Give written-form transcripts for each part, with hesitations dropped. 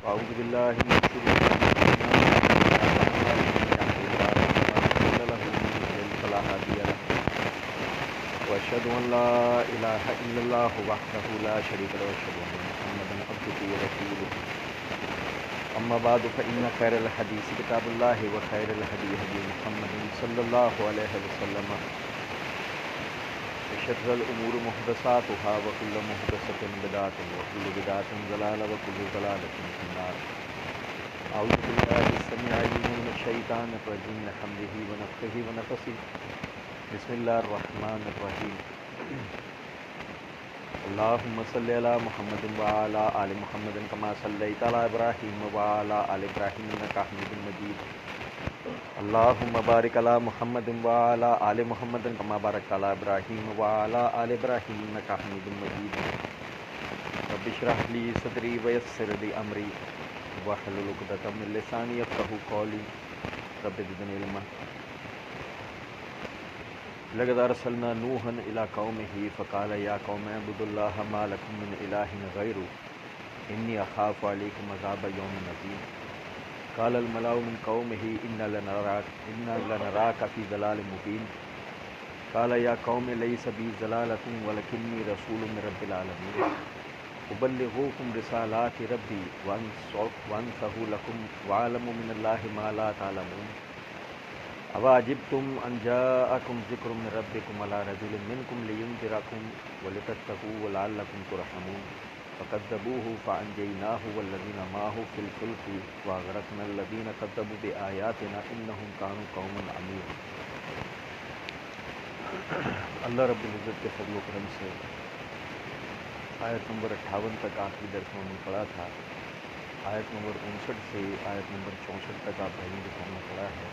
أعوذ بالله من شرور أنفسنا ومن سيئات أعمالنا من يهده الله فلا مضل له ومن يضلل فلا هادي له وأشهد أن لا إله إلا الله وحده لا شريك له وأشهد أن محمدا عبده ورسوله أما بعد فإن خير الحديث كتاب الله وخير الهدي هدي محمد صلى الله عليه وسلم وشر الأمور محدثاتها وكل محدثة بدعة وكل بدعة ضلالة وكل ضلالة في النار. أعوذ بالله السميع العليم من الشيطان الرجيم من حمده ونفخه ونفثه. بسم الله الرحمن الرحيم. اللهم صل على محمد وعلى آل محمد كما صليت على إبراهيم وعلى آل إبراهيم إنك حميد مجيد. اللهم بارك على محمد وعلى آل محمد كما باركت على إبراهيم وعلى آل إبراهيم إنك حميد مجيد. رب اشرح لي صدري ويسر لي أمري واحلل عقدة من لساني يفقهوا قولي. رب زدني علما. لقد أرسلنا نوحا إلى قومه فقال يا قوم اعبدوا الله ما لكم من إله غيره إني أخاف عليكم عذاب يوم عظيم. قال الملأ من قومه إنا لنراك في ضلال مبين. قال يا قوم ليس بي ضلالة ولكني رسول من رب العالمين أبلغكم رسالات ربي وأنصح لكم وأعلم من الله ما لا تعلمون. أَوَعَجِبْتُمْ أَنْ جَاءَكُمْ ذِكْرٌ مِّن رَّبِّكُمْ عَلَىٰ رَجُلٍ مِّنكُمْ لِيُنذِرَكُمْ وَلِتَتَّقُوا وَلَعَلَّكُمْ تُرْحَمُونَ فَكَذَّبُوهُ فَأَنجَيْنَاهُ وَالَّذِينَ مَعَهُ فِي الْفُلْكِ وَأَغْرَقْنَا الَّذِينَ كَذَّبُوا بِآيَاتِنَا إِنَّهُمْ كَانُوا قَوْمًا عَمِينَ. اللہ رب العزت کے فضل و کرم سے آیت نمبر 58 تک آخری درس میں نے پڑھا تھا. آیت نمبر 59 سے آیت نمبر 64 تک آپ بھائیوں کے سامنے پڑھا ہے.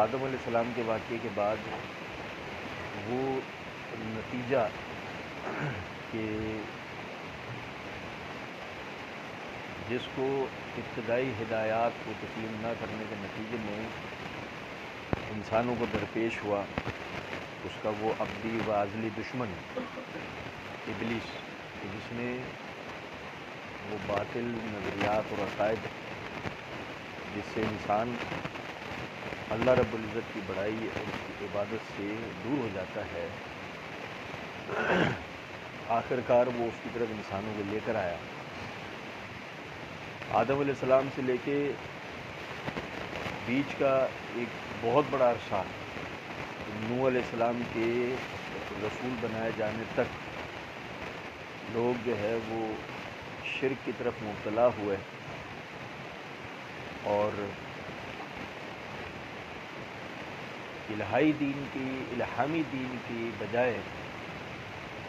آدم علیہ السلام کے واقعے کے بعد وہ نتیجہ کہ جس کو ابتدائی ہدایات کو تسلیم نہ کرنے کے نتیجے میں انسانوں کو درپیش ہوا، اس کا وہ ابدی و ازلی دشمن ابلیس، جس نے وہ باطل نظریات اور عقائد جس سے انسان اللہ رب العزت کی بڑائی اور اس کی عبادت سے دور ہو جاتا ہے، آخر کار وہ اس کی طرف انسانوں کو لے کر آیا. آدم علیہ السلام سے لے کے بیچ کا ایک بہت بڑا عرصہ نوح علیہ السلام کے رسول بنائے جانے تک لوگ جو ہے وہ شرک کی طرف مبتلا ہوئے اور الہامی دین کی بجائے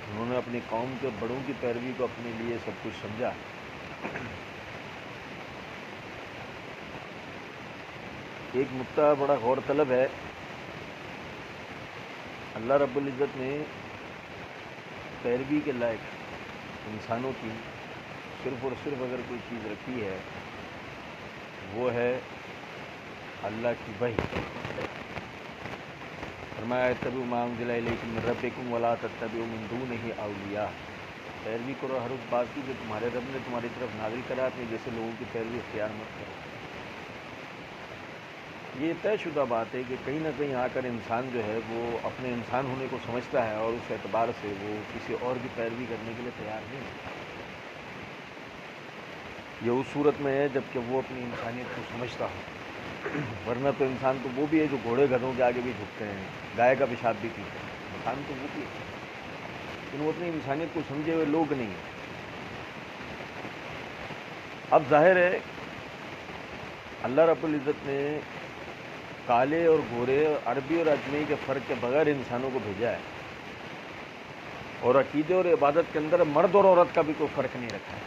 انہوں نے اپنی قوم کے بڑوں کی پیروی کو اپنے لیے سب کچھ سمجھا. ایک نقطہ بڑا غور طلب ہے. اللہ رب العزت نے پیروی کے لائق انسانوں کی صرف اور صرف اگر کوئی چیز رکھی ہے وہ ہے اللہ کی وحی. فرمایا اتبعوا ما انزل الیکم من ربکم ولا تتبعوا من دونہ اولیاء. پیروی کرو ہر اس بات کی جو تمہارے رب نے تمہاری طرف نازل کرا، اپنے جیسے لوگوں کی پیروی اختیار مت کرو. یہ طے شدہ بات ہے کہ کہیں نہ کہیں آ کر انسان جو ہے وہ اپنے انسان ہونے کو سمجھتا ہے اور اس اعتبار سے وہ کسی اور کی پیروی کرنے کے لیے تیار نہیں ہے. یہ اس صورت میں ہے جب کہ وہ اپنی انسانیت کو سمجھتا ہو، ورنہ تو انسان تو وہ بھی ہے جو گھوڑے گدھوں کے آگے بھی جھکتے ہیں، گائے کا پیشاب بھی پیتے ہیں. انسان تو وہ بھی ہے لیکن وہ اپنی انسانیت کو سمجھے ہوئے لوگ نہیں ہیں. اب ظاہر ہے اللہ رب العزت نے کالے اور گورے، عربی اور اجمی کے فرق کے بغیر انسانوں کو بھیجا ہے، اور عقیدے اور عبادت کے اندر مرد اور عورت کا بھی کوئی فرق نہیں رکھا ہے.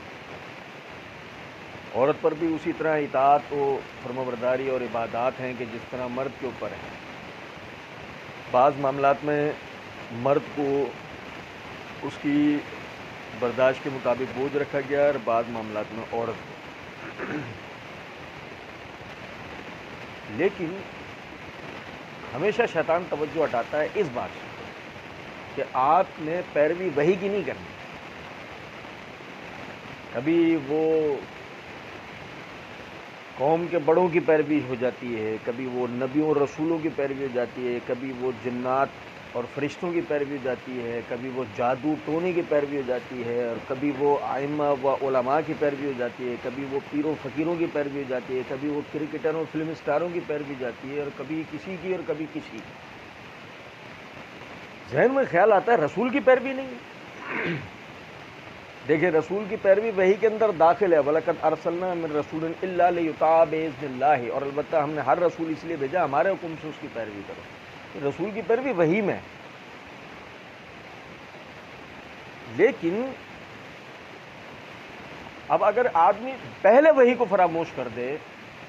عورت پر بھی اسی طرح اطاعت و فرمانبرداری اور عبادات ہیں کہ جس طرح مرد کے اوپر ہے. بعض معاملات میں مرد کو اس کی برداشت کے مطابق بوجھ رکھا گیا اور بعض معاملات میں عورت کو. لیکن ہمیشہ شیطان توجہ ہٹاتا ہے اس بات سے کہ آپ نے پیروی وحی کی نہیں کرنی. کبھی وہ قوم کے بڑوں کی پیروی ہو جاتی ہے، کبھی وہ نبیوں اور رسولوں کی پیروی ہو جاتی ہے، کبھی وہ جنات اور فرشتوں کی پیروی ہو جاتی ہے، کبھی وہ جادو ٹونے کی پیروی ہو جاتی ہے، اور کبھی وہ ائمہ و علماء کی پیروی ہو جاتی ہے، کبھی وہ پیروں فقیروں کی پیروی ہو جاتی ہے، کبھی وہ کرکٹروں فلم اسٹاروں کی پیروی ہو جاتی ہے، اور کبھی کسی کی اور کبھی کسی کی۔ ذہن میں خیال آتا ہے رسول کی پیروی نہیں ہے۔ دیکھیں رسول کی پیروی وحی کے اندر داخل ہے، وَلَقَدْ أَرْسَلْنَا مِن رَسُولٍ إِلَّا لِيُطَاعَ بِإِذْنِ اللَّهِ، اور البتہ ہم نے ہر رسول اس لیے بھیجا ہمارے حکم سے اس کی پیروی کرو۔ رسول کی پیروی وحی میں ہے۔ لیکن اب اگر آدمی پہلے وحی کو فراموش کر دے،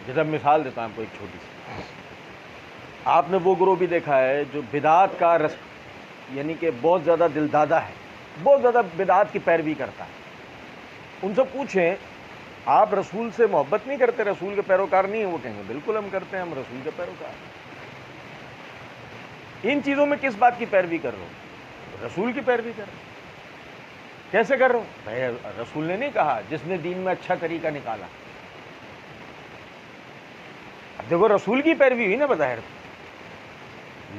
جیسے مثال دیتا ہوں آپ کو ایک چھوٹی سی، آپ نے وہ گروہ بھی دیکھا ہے جو بدعات کا یعنی کہ بہت زیادہ دل دادا ہے، بہت زیادہ بدعات کی پیروی کرتا ہے۔ ان سے پوچھیں آپ رسول سے محبت نہیں کرتے، رسول کے پیروکار نہیں ہیں؟ وہ کہیں گے بالکل ہم کرتے ہیں، ہم رسول کے پیروکار ہیں۔ ان چیزوں میں کس بات کی پیروی کر رہے ہو؟ رسول کی پیروی کر رہے ہو۔ کیسے کر رہے ہو؟ بھائی رسول نے نہیں کہا جس نے دین میں اچھا طریقہ نکالا۔ اب دیکھو رسول کی پیروی ہوئی نا بظاہر،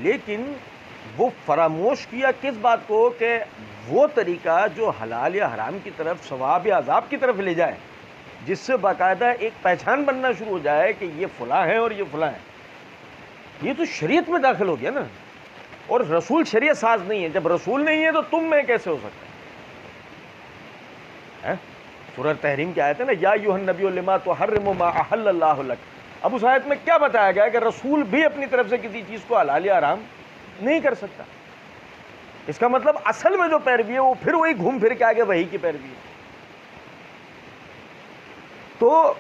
لیکن وہ فراموش کیا کس بات کو کہ وہ طریقہ جو حلال یا حرام کی طرف، ثواب یا عذاب کی طرف لے جائے، جس سے باقاعدہ ایک پہچان بننا شروع ہو جائے کہ یہ فلاں ہے اور یہ فلاں ہے۔ یہ تو شریعت میں داخل ہو گیا نا، اور رسول شریعت ساز نہیں ہے۔ جب رسول نہیں ہے تو تم میں کیسے ہو سکتا ہے؟ سورہ تحریم کی آیت ہے نا، یا ایھا النبی لما تحرم ما احل اللہ لک۔ اب اس آیت میں کیا بتایا گیا کہ رسول بھی اپنی طرف سے کسی چیز کو حلال یا حرام نہیں کر سکتا۔ اس کا مطلب اصل میں جو پیروی ہے وہ پھر وہی گھوم پھر کے آگے وہی کی پیروی ہے۔ تو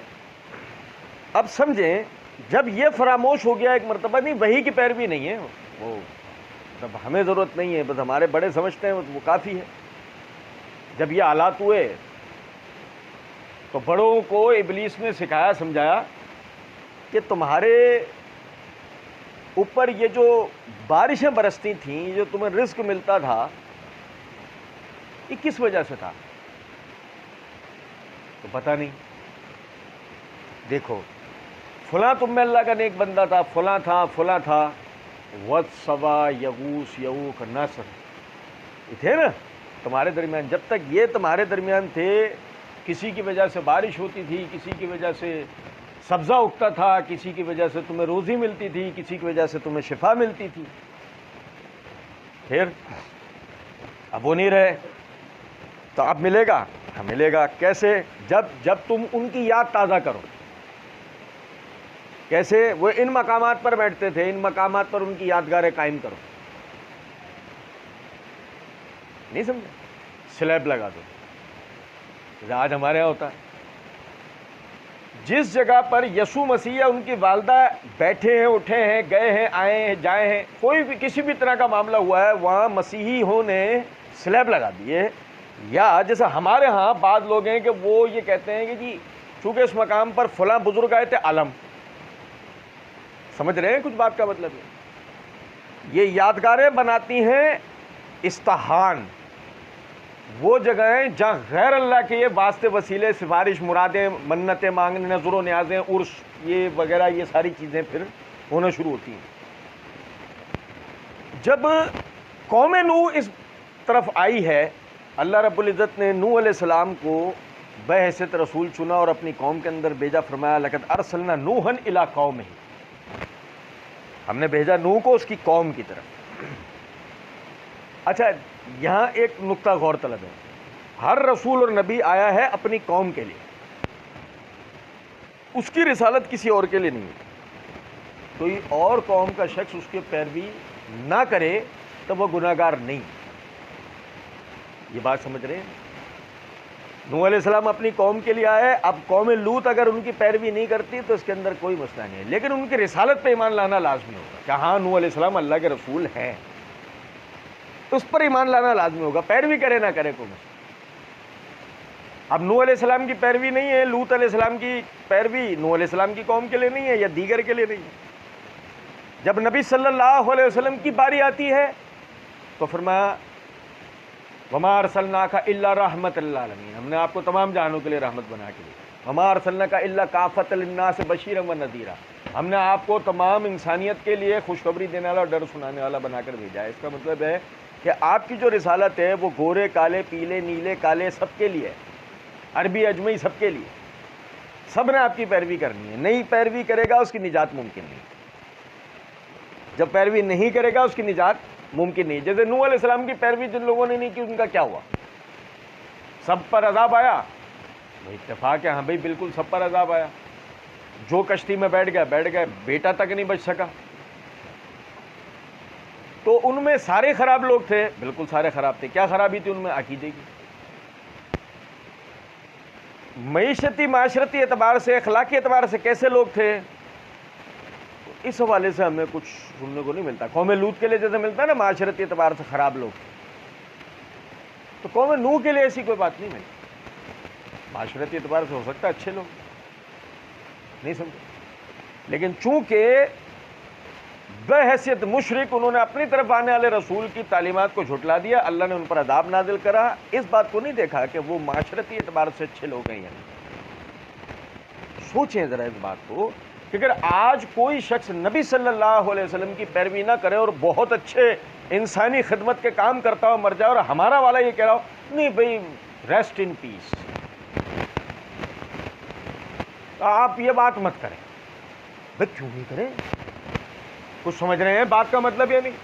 اب سمجھیں جب یہ فراموش ہو گیا ایک مرتبہ، نہیں وہی کی پیروی نہیں ہے وہ، جب ہمیں ضرورت نہیں ہے، بس ہمارے بڑے سمجھتے ہیں وہ کافی ہے۔ جب یہ حالات ہوئے تو بڑوں کو ابلیس نے سکھایا سمجھایا کہ تمہارے اوپر یہ جو بارشیں برستی تھیں، جو تمہیں رزق ملتا تھا، یہ کس وجہ سے تھا؟ تو پتہ نہیں۔ دیکھو فلاں تم میں اللہ کا نیک بندہ تھا، فلاں تھا فلاں تھا، ود، سوا، یغوس، یعوق، نصر، یہ تھے نا تمہارے درمیان۔ جب تک یہ تمہارے درمیان تھے، کسی کی وجہ سے بارش ہوتی تھی، کسی کی وجہ سے سبزہ اگتا تھا، کسی کی وجہ سے تمہیں روزی ملتی تھی، کسی کی وجہ سے تمہیں شفا ملتی تھی۔ پھر اب وہ نہیں رہے تو اب ملے گا؟ ہاں ملے گا۔ کیسے؟ جب تم ان کی یاد تازہ کرو۔ کیسے؟ وہ ان مقامات پر بیٹھتے تھے، ان مقامات پر ان کی یادگاریں قائم کرو۔ نہیں سمجھے؟ سلیب لگا دو، جیسے آج ہمارے یہاں ہوتا ہے۔ جس جگہ پر یسوع مسیح یا ان کی والدہ بیٹھے ہیں، اٹھے ہیں، گئے ہیں، آئے ہیں، جائے ہیں، کوئی بھی کسی بھی طرح کا معاملہ ہوا ہے، وہاں مسیحیوں نے سلیب لگا دیے۔ یا جیسے ہمارے ہاں بعض لوگ ہیں کہ وہ یہ کہتے ہیں کہ جی چونکہ اس مقام پر فلاں بزرگ آئے تھے، عالم، سمجھ رہے ہیں کچھ بات کا مطلب ہے؟ یہ یادگاریں بناتی ہیں استحان، وہ جگہیں جہاں غیر اللہ کے یہ واسطے وسیلے، سفارش، مرادیں، منتیں مانگنے، نظر و نیازیں، عرس، یہ وغیرہ یہ ساری چیزیں پھر ہونا شروع ہوتی ہیں۔ جب قوم نوح اس طرف آئی ہے، اللہ رب العزت نے نوح علیہ السلام کو بحیثیت رسول چنا اور اپنی قوم کے اندر بھیجا۔ فرمایا لقد ارسلنا نوحا الی قومہ، ہم نے بھیجا نوح کو اس کی قوم کی طرف۔ اچھا یہاں ایک نقطہ غور طلب ہے، ہر رسول اور نبی آیا ہے اپنی قوم کے لیے، اس کی رسالت کسی اور کے لیے نہیں ہے۔ کوئی اور قوم کا شخص اس کے پیروی نہ کرے تو وہ گناہگار نہیں۔ یہ بات سمجھ رہے ہیں؟ نوح علیہ السلام اپنی قوم کے لیے آئے، اب قوم لوط اگر ان کی پیروی نہیں کرتی تو اس کے اندر کوئی مسئلہ نہیں ہے، لیکن ان کی رسالت پہ ایمان لانا لازمی ہوگا کہ ہاں نوح علیہ السلام اللہ کے رسول ہیں، اس پر ایمان لانا لازمی ہوگا، پیروی کرے نہ کرے کوئی مسئلہ۔ اب نوح علیہ السلام کی پیروی نہیں ہے، لوط علیہ السلام کی پیروی نوح علیہ السلام کی قوم کے لیے نہیں ہے یا دیگر کے لیے نہیں ہے۔ جب نبی صلی اللہ علیہ وسلم کی باری آتی ہے تو فرمایا وما ارسلناک الا رحمۃ للعالمین، ہم نے آپ کو تمام جہانوں کے لیے رحمت بنا کے دی. وما ارسلناک الا کافۃ للناس بشیرا ونذیرا، ہم نے آپ کو تمام انسانیت کے لیے خوشخبری دینے والا اور ڈر سنانے والا بنا کر بھیجا ہے. اس کا مطلب ہے کہ آپ کی جو رسالت ہے وہ گورے کالے پیلے نیلے کالے سب کے لیے ہے، عربی اجمی سب کے لیے. سب نے آپ کی پیروی کرنی ہے. نہیں پیروی کرے گا اس کی نجات ممکن نہیں. جب پیروی نہیں کرے گا اس کی نجات ممکن نہیں. جیسے نوح علیہ السلام کی پیروی جن لوگوں نے نہیں کی ان کا کیا ہوا؟ سب پر عذاب آیا. اتفاق ہے، ہاں بھائی بالکل سب پر عذاب آیا. جو کشتی میں بیٹھ گئے، بیٹا تک نہیں بچ سکا. تو ان میں سارے خراب لوگ تھے، بالکل سارے خراب تھے. کیا خرابی تھی ان میں؟ عقیدے کی. معیشتی معاشرتی اعتبار سے اخلاقی اعتبار سے کیسے لوگ تھے، اس حوالے سے ہمیں کچھ سننے کو نہیں ملتا. قوم لوط کے لیے جیسے ملتا ہے نا معاشرتی اعتبار سے خراب لوگ، تو قوم نوح کے لیے ایسی کوئی بات نہیں ملتی. معاشرتی اعتبار سے ہو سکتا ہے اچھے لوگ، نہیں سمجھے. لیکن چونکہ بحیثیت مشرک انہوں نے اپنی طرف آنے والے رسول کی تعلیمات کو جھٹلا دیا، اللہ نے ان پر عذاب نازل کرا. اس بات کو نہیں دیکھا کہ وہ معاشرتی اعتبار سے اچھے لوگ ہیں. سوچیں ذرا اس بات کو کہ اگر آج کوئی شخص نبی صلی اللہ علیہ وسلم کی پیروی نہ کرے اور بہت اچھے انسانی خدمت کے کام کرتا ہو مر جائے، اور ہمارا والا یہ کہہ رہا ہو نہیں بھائی ریسٹ ان پیس، آپ یہ بات مت کریں. بھائی کیوں نہیں کریں؟ کچھ سمجھ رہے ہیں بات کا مطلب؟ یہ نہیں.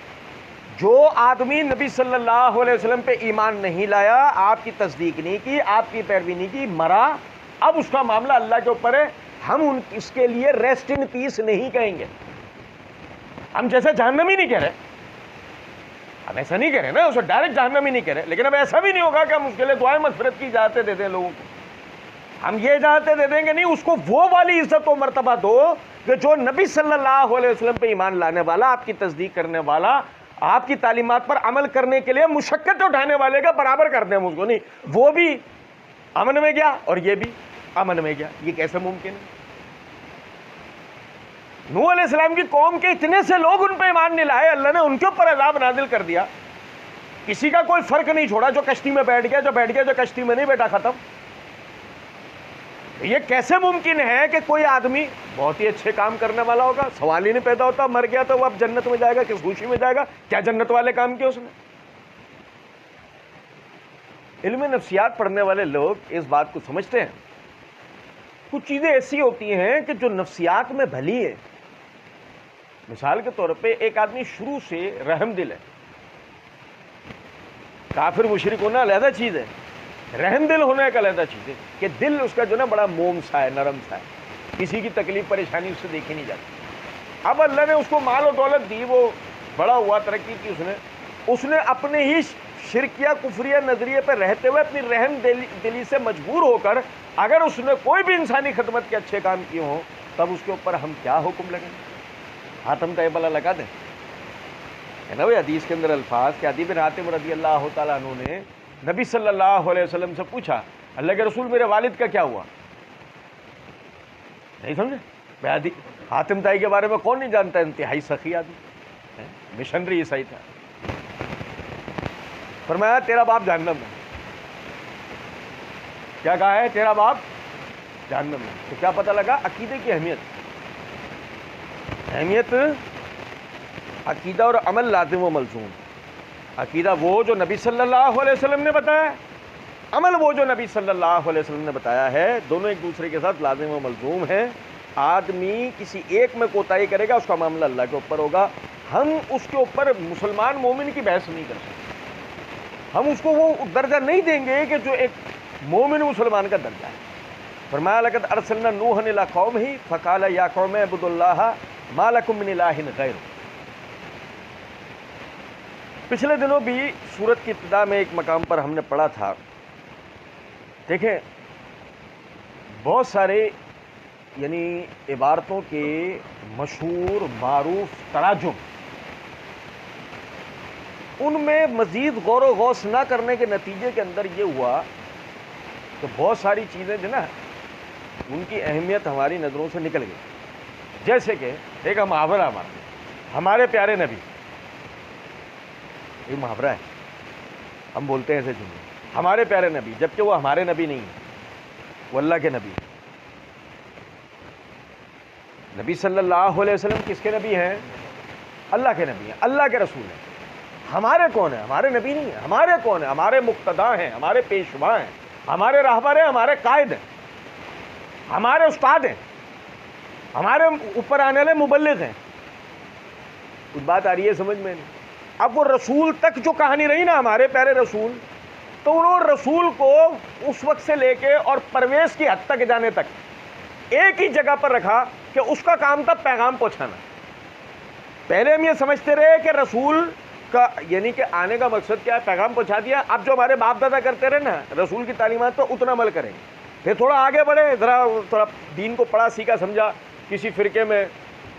جو آدمی نبی صلی اللہ علیہ وسلم پہ ایمان نہیں لایا، آپ کی تصدیق نہیں کی، آپ کی پیروی نہیں کی، مرا، اب اس کا معاملہ اللہ کے اوپر ہے. ہم اس کے لیے ریسٹ ان پیس نہیں کہیں گے. ہم جیسے جہنمی نہیں کہہ رہے، ہم ایسا نہیں کہہ رہے نا، اسے ڈائریکٹ جہنمی نہیں کہہ رہے، لیکن اب ایسا بھی نہیں ہوگا کہ ہم اس کے لیے دعائیں مغفرت کی اجازتیں دے دیں لوگوں کو. ہم یہ اجازتیں دے دیں گے نہیں، اس کو وہ والی عزت و مرتبہ دو کہ جو نبی صلی اللہ علیہ وسلم پہ ایمان لانے والا، آپ کی تصدیق کرنے والا، آپ کی تعلیمات پر عمل کرنے کے لیے مشقت اٹھانے والے کا برابر کر دیں ہم اس کو. نہیں، وہ بھی امن میں گیا اور یہ بھی امن میں گیا. یہ کیسے ممکن ہے؟ نوح علیہ السلام کی قوم کے اتنے سے لوگ ان پہ ایمان نہیں لائے، اللہ نے ان کے اوپر عذاب نازل کر دیا. کسی کا کوئی فرق نہیں چھوڑا، جو کشتی میں بیٹھ گیا، جو کشتی میں نہیں بیٹھا، ختم. یہ کیسے ممکن ہے کہ کوئی آدمی بہت ہی اچھے کام کرنے والا ہوگا، سوال ہی نہیں پیدا ہوتا، مر گیا تو وہ اب جنت میں جائے گا، کس خوشی میں جائے گا؟ کیا جنت والے کام کیے اس نے؟ علم نفسیات پڑھنے والے لوگ اس بات کو سمجھتے ہیں. کچھ چیزیں ایسی ہوتی ہیں کہ جو نفسیات میں بھلی ہے. مثال کے طور پہ ایک آدمی شروع سے رحم دل ہے. کافر مشرک ہونا علیحدہ چیز ہے، رحم دل ہونا ایک علیحدہ چیز ہے کہ دل اس کا جو نا بڑا موم سا ہے، نرم سا ہے، کسی کی تکلیف پریشانی اس سے دیکھی نہیں جاتی. اب اللہ نے اس کو مال و دولت دی، وہ بڑا ہوا، ترقی کی، اس نے اپنے ہی شرکیہ کفریہ نظریے پہ رہتے ہوئے اپنی رحم دلی سے مجبور ہو کر اگر اس نے کوئی بھی انسانی خدمت کے اچھے کام کیے ہوں، تب اس کے اوپر ہم کیا حکم لگیں؟ ہاتم کا یہ بلا لگا دیں؟ ہے نا. وہ حدیث کے اندر الفاظ کہ عدی بن حاتم رضی اللہ تعالیٰ عنہ نے نبی صلی اللہ علیہ وسلم سے پوچھا، اللہ کے رسول میرے والد کا کیا ہوا؟ نہیں سمجھے؟ حاتم تائی کے بارے میں کون نہیں جانتا؟ انتہائی سخی آدمی، مشنری عیسائی تھا. فرمایا تیرا باپ جہنم میں. کیا کہا ہے؟ تیرا باپ جہنم میں. تو کیا پتہ لگا؟ عقیدے کی اہمیت عقیدہ اور عمل لازم و ملزوم. عقیدہ وہ جو نبی صلی اللہ علیہ وسلم نے بتایا، عمل وہ جو نبی صلی اللہ علیہ وسلم نے بتایا ہے، دونوں ایک دوسرے کے ساتھ لازم و ملزوم ہیں. آدمی کسی ایک میں کوتاہی کرے گا، اس کا معاملہ اللہ کے اوپر ہوگا. ہم اس کے اوپر مسلمان مومن کی بحث نہیں کر سکتے. ہم اس کو وہ درجہ نہیں دیں گے کہ جو ایک مومن مسلمان کا درجہ ہے. فرمایا لقد ارسلنا نوحا الی قومہ فقال یا قوم اعبدوا اللہ ما لکم من الہ غیرہ. پچھلے دنوں بھی سورت کی ابتدا میں ایک مقام پر ہم نے پڑھا تھا. دیکھیں بہت سارے یعنی عبارتوں کے مشہور معروف تراجم، ان میں مزید غور و غوص نہ کرنے کے نتیجے کے اندر یہ ہوا کہ بہت ساری چیزیں جو نا ان کی اہمیت ہماری نظروں سے نکل گئی. جیسے کہ ایک محاورہ ہمارے پیارے نبی، یہ محاورہ ہے ہم بولتے ہیں ایسے جملے، ہمارے پیارے نبی، جبکہ وہ ہمارے نبی نہیں ہیں، وہ اللہ کے نبی۔ نبی صلی اللہ علیہ وسلم کس کے نبی ہیں؟ اللہ کے نبی ہیں، اللہ کے رسول ہیں۔ ہمارے کون ہیں؟ ہمارے نبی نہیں ہیں۔ ہمارے کون ہیں؟ ہمارے مقتدا ہیں، ہمارے پیشوا ہیں، ہمارے راہبر ہیں، ہمارے قائد ہیں، ہمارے استاد ہیں، ہمارے اوپر آنے والے مبلغ ہیں۔ کچھ بات آ رہی ہے سمجھ میں؟ نہیں۔ اب وہ رسول تک جو کہانی رہی نا، ہمارے پیارے رسول، تو انہوں نے رسول کو اس وقت سے لے کے اور پرویز کی حد تک جانے تک ایک ہی جگہ پر رکھا کہ اس کا کام تھا پیغام پہنچانا۔ پہلے ہم یہ سمجھتے رہے کہ رسول کا یعنی کہ آنے کا مقصد کیا ہے، پیغام پہنچا دیا۔ اب جو ہمارے باپ دادا کرتے رہے نا رسول کی تعلیمات پر، اتنا عمل کریں گے۔ پھر تھوڑا آگے بڑھے، تھوڑا دین کو پڑھا سیکھا سمجھا، کسی فرقے میں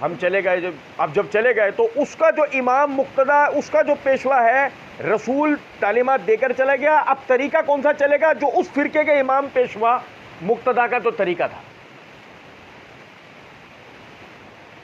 ہم چلے گئے، اب جب چلے گئے تو اس کا جو امام مقتدا، اس کا جو پیشوا ہے، رسول تعلیمات دے کر چلا گیا۔ اب طریقہ کون سا چلے گا؟ جو اس فرقے کے امام پیشوا مقتدا کا تو طریقہ تھا۔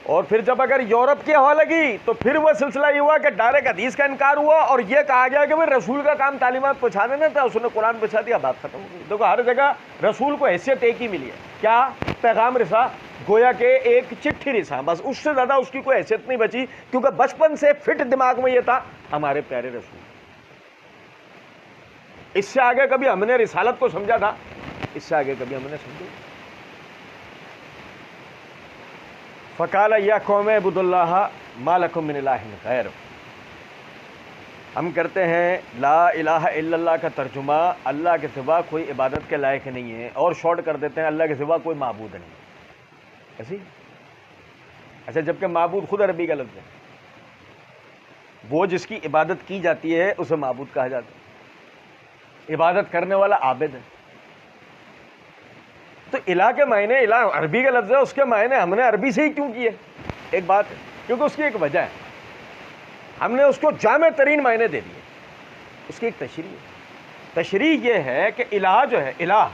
اور پھر جب اگر یورپ کی ہوا لگی تو پھر وہ سلسلہ یہ ہوا کہ ڈائریکٹ حدیث کا انکار ہوا اور یہ کہا گیا کہ بھائی رسول کا کام تعلیمات پہنچا دینا تھا، اس نے قرآن پہنچا دیا، بات ختم ہو گئی۔ دیکھو ہر جگہ رسول کو حیثیت ایک ہی ملی ہے، کیا؟ پیغام رسا، گویا کہ ایک چٹھی رسا، بس اس سے زیادہ اس کی کوئی حیثیت نہیں بچی، کیونکہ بچپن سے فٹ دماغ میں یہ تھا ہمارے پیارے رسول۔ اس سے آگے کبھی ہم نے رسالت کو سمجھا تھا؟ اس سے آگے کبھی ہم نے سمجھا؟ فقال یا قوم اعبدوا اللہ ما لکم من الہ غیر۔ ہم کرتے ہیں لا الہ الا اللہ کا ترجمہ اللہ کے سوا کوئی عبادت کے لائق نہیں ہے، اور شارٹ کر دیتے ہیں اللہ کے سوا کوئی معبود نہیں ہے۔ ایسی؟ اچھا، جبکہ معبود خود عربی کا لفظ ہے، وہ جس کی عبادت کی جاتی ہے اسے معبود کہا جاتا ہے، عبادت کرنے والا عابد ہے۔ تو الہ کے معنی، الہ عربی کا لفظ ہے، اس کے معنی ہم نے عربی سے ہی کیوں کیے؟ ایک بات ہے، کیونکہ اس کی ایک وجہ ہے، ہم نے اس کو جامع ترین معنی دے دیے۔ اس کی ایک تشریح ہے۔ تشریح یہ ہے کہ الہ جو ہے، الہ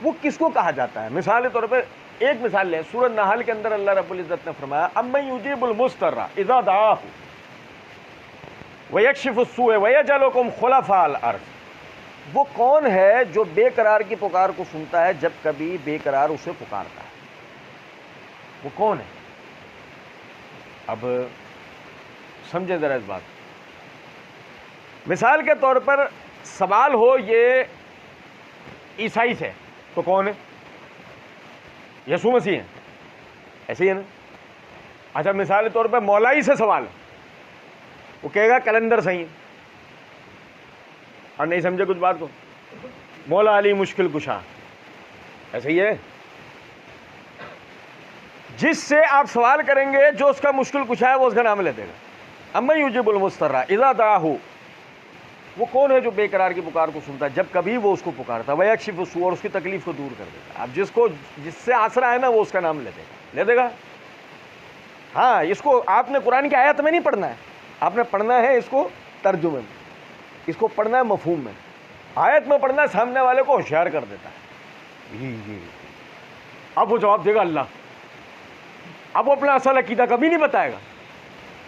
وہ کس کو کہا جاتا ہے؟ مثال کے طور پہ ایک مثال لیں، سورۃ نحل کے اندر اللہ رب العزت نے فرمایا امن یجیب المضطر اذا دعاہ ویکشف السوء ویجعلکم خلفاء الارض۔ وہ کون ہے جو بے قرار کی پکار کو سنتا ہے جب کبھی بے قرار اسے پکارتا ہے؟ وہ کون ہے؟ اب سمجھیں ذرا اس بات۔ مثال کے طور پر سوال ہو یہ عیسائی سے، تو کون ہے؟ یسوع مسیح ہیں، ایسے ہی ہے نا؟ اچھا، مثال کے طور پر مولائی سے سوال، وہ کہے گا کلندر صحیح ہے، اور نہیں سمجھے کچھ بات کو، مولا علی مشکل کشا، ایسے ہی ہے۔ جس سے آپ سوال کریں گے جو اس کا مشکل کشا ہے وہ اس کا نام لے دے گا۔ امن یجیب المضطر اذا دعاہ، وہ کون ہے جو بے قرار کی پکار کو سنتا ہے جب کبھی وہ اس کو پکارتا ہے، ویکشف السوء، اور اس کی تکلیف کو دور کر دیتا ہے۔ اب جس سے آسرا ہے نا وہ اس کا نام لے دے گا۔ ہاں، اس کو آپ نے قرآن کی آیت میں نہیں پڑھنا ہے، آپ نے پڑھنا ہے اس کو ترجمے میں، اس کو پڑھنا ہے مفہوم میں۔ آیت میں پڑھنا سامنے والے کو ہوشیار کر دیتا ہے۔ اب وہ جواب دے گا اللہ، اب وہ اپنا اصل عقیدہ کبھی نہیں بتائے گا۔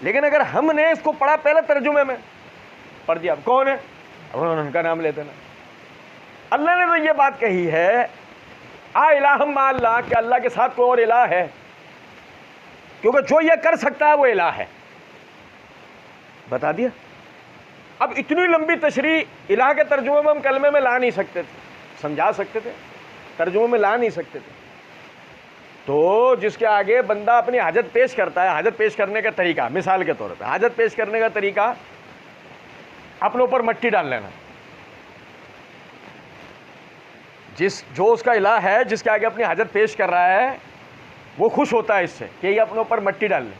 لیکن اگر ہم نے اس کو پڑھا پہلے ترجمے میں پڑھ دیا، اب کون ہے؟ اب ان کا نام لے دینا۔ اللہ نے تو یہ بات کہی ہے آ الہ مع اللہ، کہ اللہ کے ساتھ کوئی اور الہ ہے، کیونکہ جو یہ کر سکتا ہے وہ الہ ہے، بتا دیا۔ اب اتنی لمبی تشریح الہ کے ترجمے میں ہم کلمے میں لا نہیں سکتے تھے، سمجھا سکتے تھے، ترجمے میں لا نہیں سکتے تھے۔ تو جس کے آگے بندہ اپنی حاجت پیش کرتا ہے، حاجت پیش کرنے کا طریقہ، مثال کے طور پہ حاجت پیش کرنے کا طریقہ اپنے اوپر مٹی ڈال لینا۔ جو اس کا الہ ہے، جس کے آگے اپنی حاجت پیش کر رہا ہے، وہ خوش ہوتا ہے اس سے کہ یہ اپنے اوپر مٹی ڈال لے،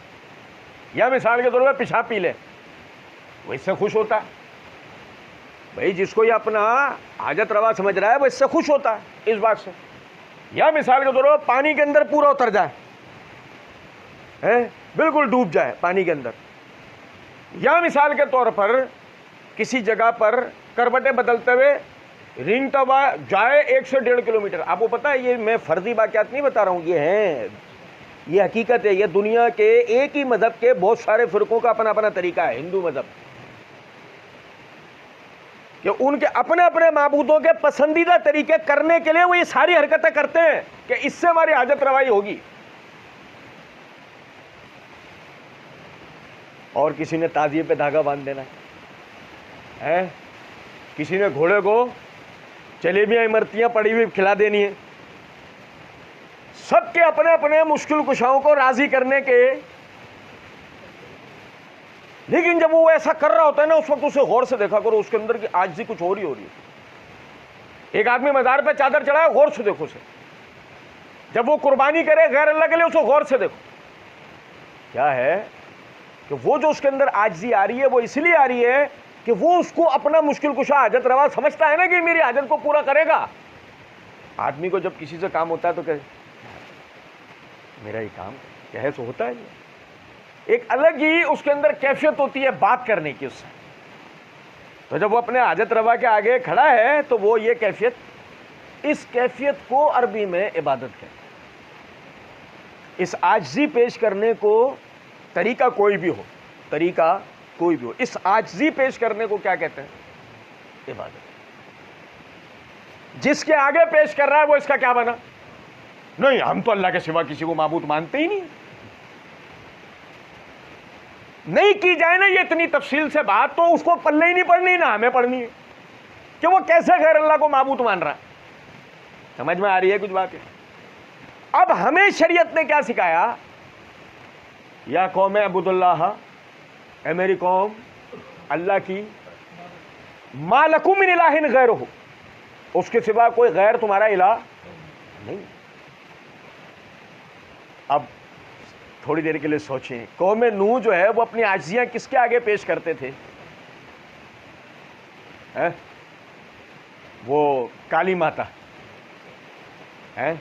یا مثال کے طور پہ پیشاب پی لے، وہ اس سے خوش ہوتا ہے۔ بھائی جس کو یہ اپنا حاجت روا سمجھ رہا ہے وہ اس سے خوش ہوتا ہے اس بات سے۔ یا مثال کے طور پر پانی کے اندر پورا اتر جائے، بالکل ڈوب جائے پانی کے اندر، یا مثال کے طور پر کسی جگہ پر کربٹیں بدلتے ہوئے رینگتا ہوا جائے 1 سے 1.5 کلومیٹر۔ آپ کو پتا ہے یہ میں فرضی واقعات نہیں بتا رہا ہوں، یہ حقیقت ہے۔ یہ دنیا کے ایک ہی مذہب کے بہت سارے فرقوں کا اپنا اپنا طریقہ ہے، ہندو مذہب۔ کہ ان کے اپنے اپنے معبودوں کے پسندیدہ طریقے کرنے کے لیے وہ یہ ساری حرکتیں کرتے ہیں کہ اس سے ہماری حاجت روائی ہوگی. اور کسی نے تعزیے پہ دھاگا باندھ دینا ہے, کسی نے گھوڑے کو جلیبیاں امرتیاں پڑی ہوئی کھلا دینی ہے. سب کے اپنے اپنے مشکل کشاؤں کو راضی کرنے کے. لیکن جب وہ ایسا کر رہا ہوتا ہے نا, اس وقت اسے غور سے دیکھا کرو, اس کے اندر کی عاجزی کچھ اور ہی ہو رہی ہے. ایک آدمی مزار پہ چادر چڑھائے, غور سے دیکھو اسے. جب وہ قربانی کرے غیر اللہ کے لیے, اسے غور سے دیکھو. کیا ہے کہ وہ جو اس کے اندر عاجزی آ رہی ہے وہ اس لیے آ رہی ہے کہ وہ اس کو اپنا مشکل کشا حاجت روا سمجھتا ہے نا کہ میری حاجت کو پورا کرے گا. آدمی کو جب کسی سے کام ہوتا ہے تو کہ میرا ہی کام کہے سو ہوتا ہے. ایک الگ ہی اس کے اندر کیفیت ہوتی ہے بات کرنے کی اس سے. تو جب وہ اپنے حاجت روا کے آگے کھڑا ہے تو وہ یہ کیفیت, اس کیفیت کو عربی میں عبادت کہتے ہیں. اس عاجزی پیش کرنے کو طریقہ کوئی بھی ہو, طریقہ کوئی بھی ہو, اس عاجزی پیش کرنے کو کیا کہتے ہیں؟ عبادت. جس کے آگے پیش کر رہا ہے وہ اس کا کیا بنا؟ نہیں, ہم تو اللہ کے سوا کسی کو معبود مانتے ہی نہیں کی جائے نا یہ اتنی تفصیل سے بات, تو اس کو پلے ہی نہیں پڑھنی, نہ ہمیں پڑھنی ہے کہ وہ کیسے غیر اللہ کو معبود مان رہا ہے. سمجھ میں آ رہی ہے کچھ بات ہے؟ اب ہمیں شریعت نے کیا سکھایا؟ یا قوم اعبدوا اللہ, اے میری قوم اللہ کی, ما لکم من الہ غیرہ, اس کے سوا کوئی غیر تمہارا الہ نہیں. اب تھوڑی دیر کے لیے سوچیں, قوم نوح جو ہے وہ اپنی عاجزیاں کس کے آگے پیش کرتے تھے؟ وہ کالی ماتا ہے,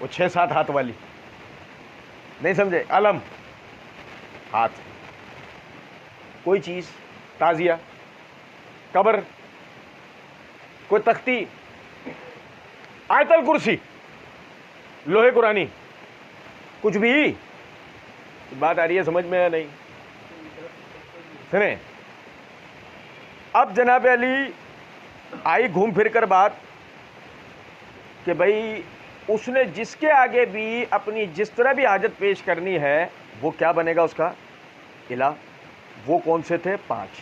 وہ 6-7 ہاتھ والی, نہیں سمجھے؟ علم, ہاتھ, کوئی چیز, تازیہ, قبر, کوئی تختی, آیت الکرسی, لوہے قرآنی, کچھ بھی. بات آ رہی ہے سمجھ میں یا نہیں؟ سنیں, اب جناب علی آئی گھوم پھر کر بات کہ بھائی اس نے جس کے آگے بھی اپنی جس طرح بھی حاجت پیش کرنی ہے وہ کیا بنے گا اس کا الہ. وہ کون سے تھے؟ 5,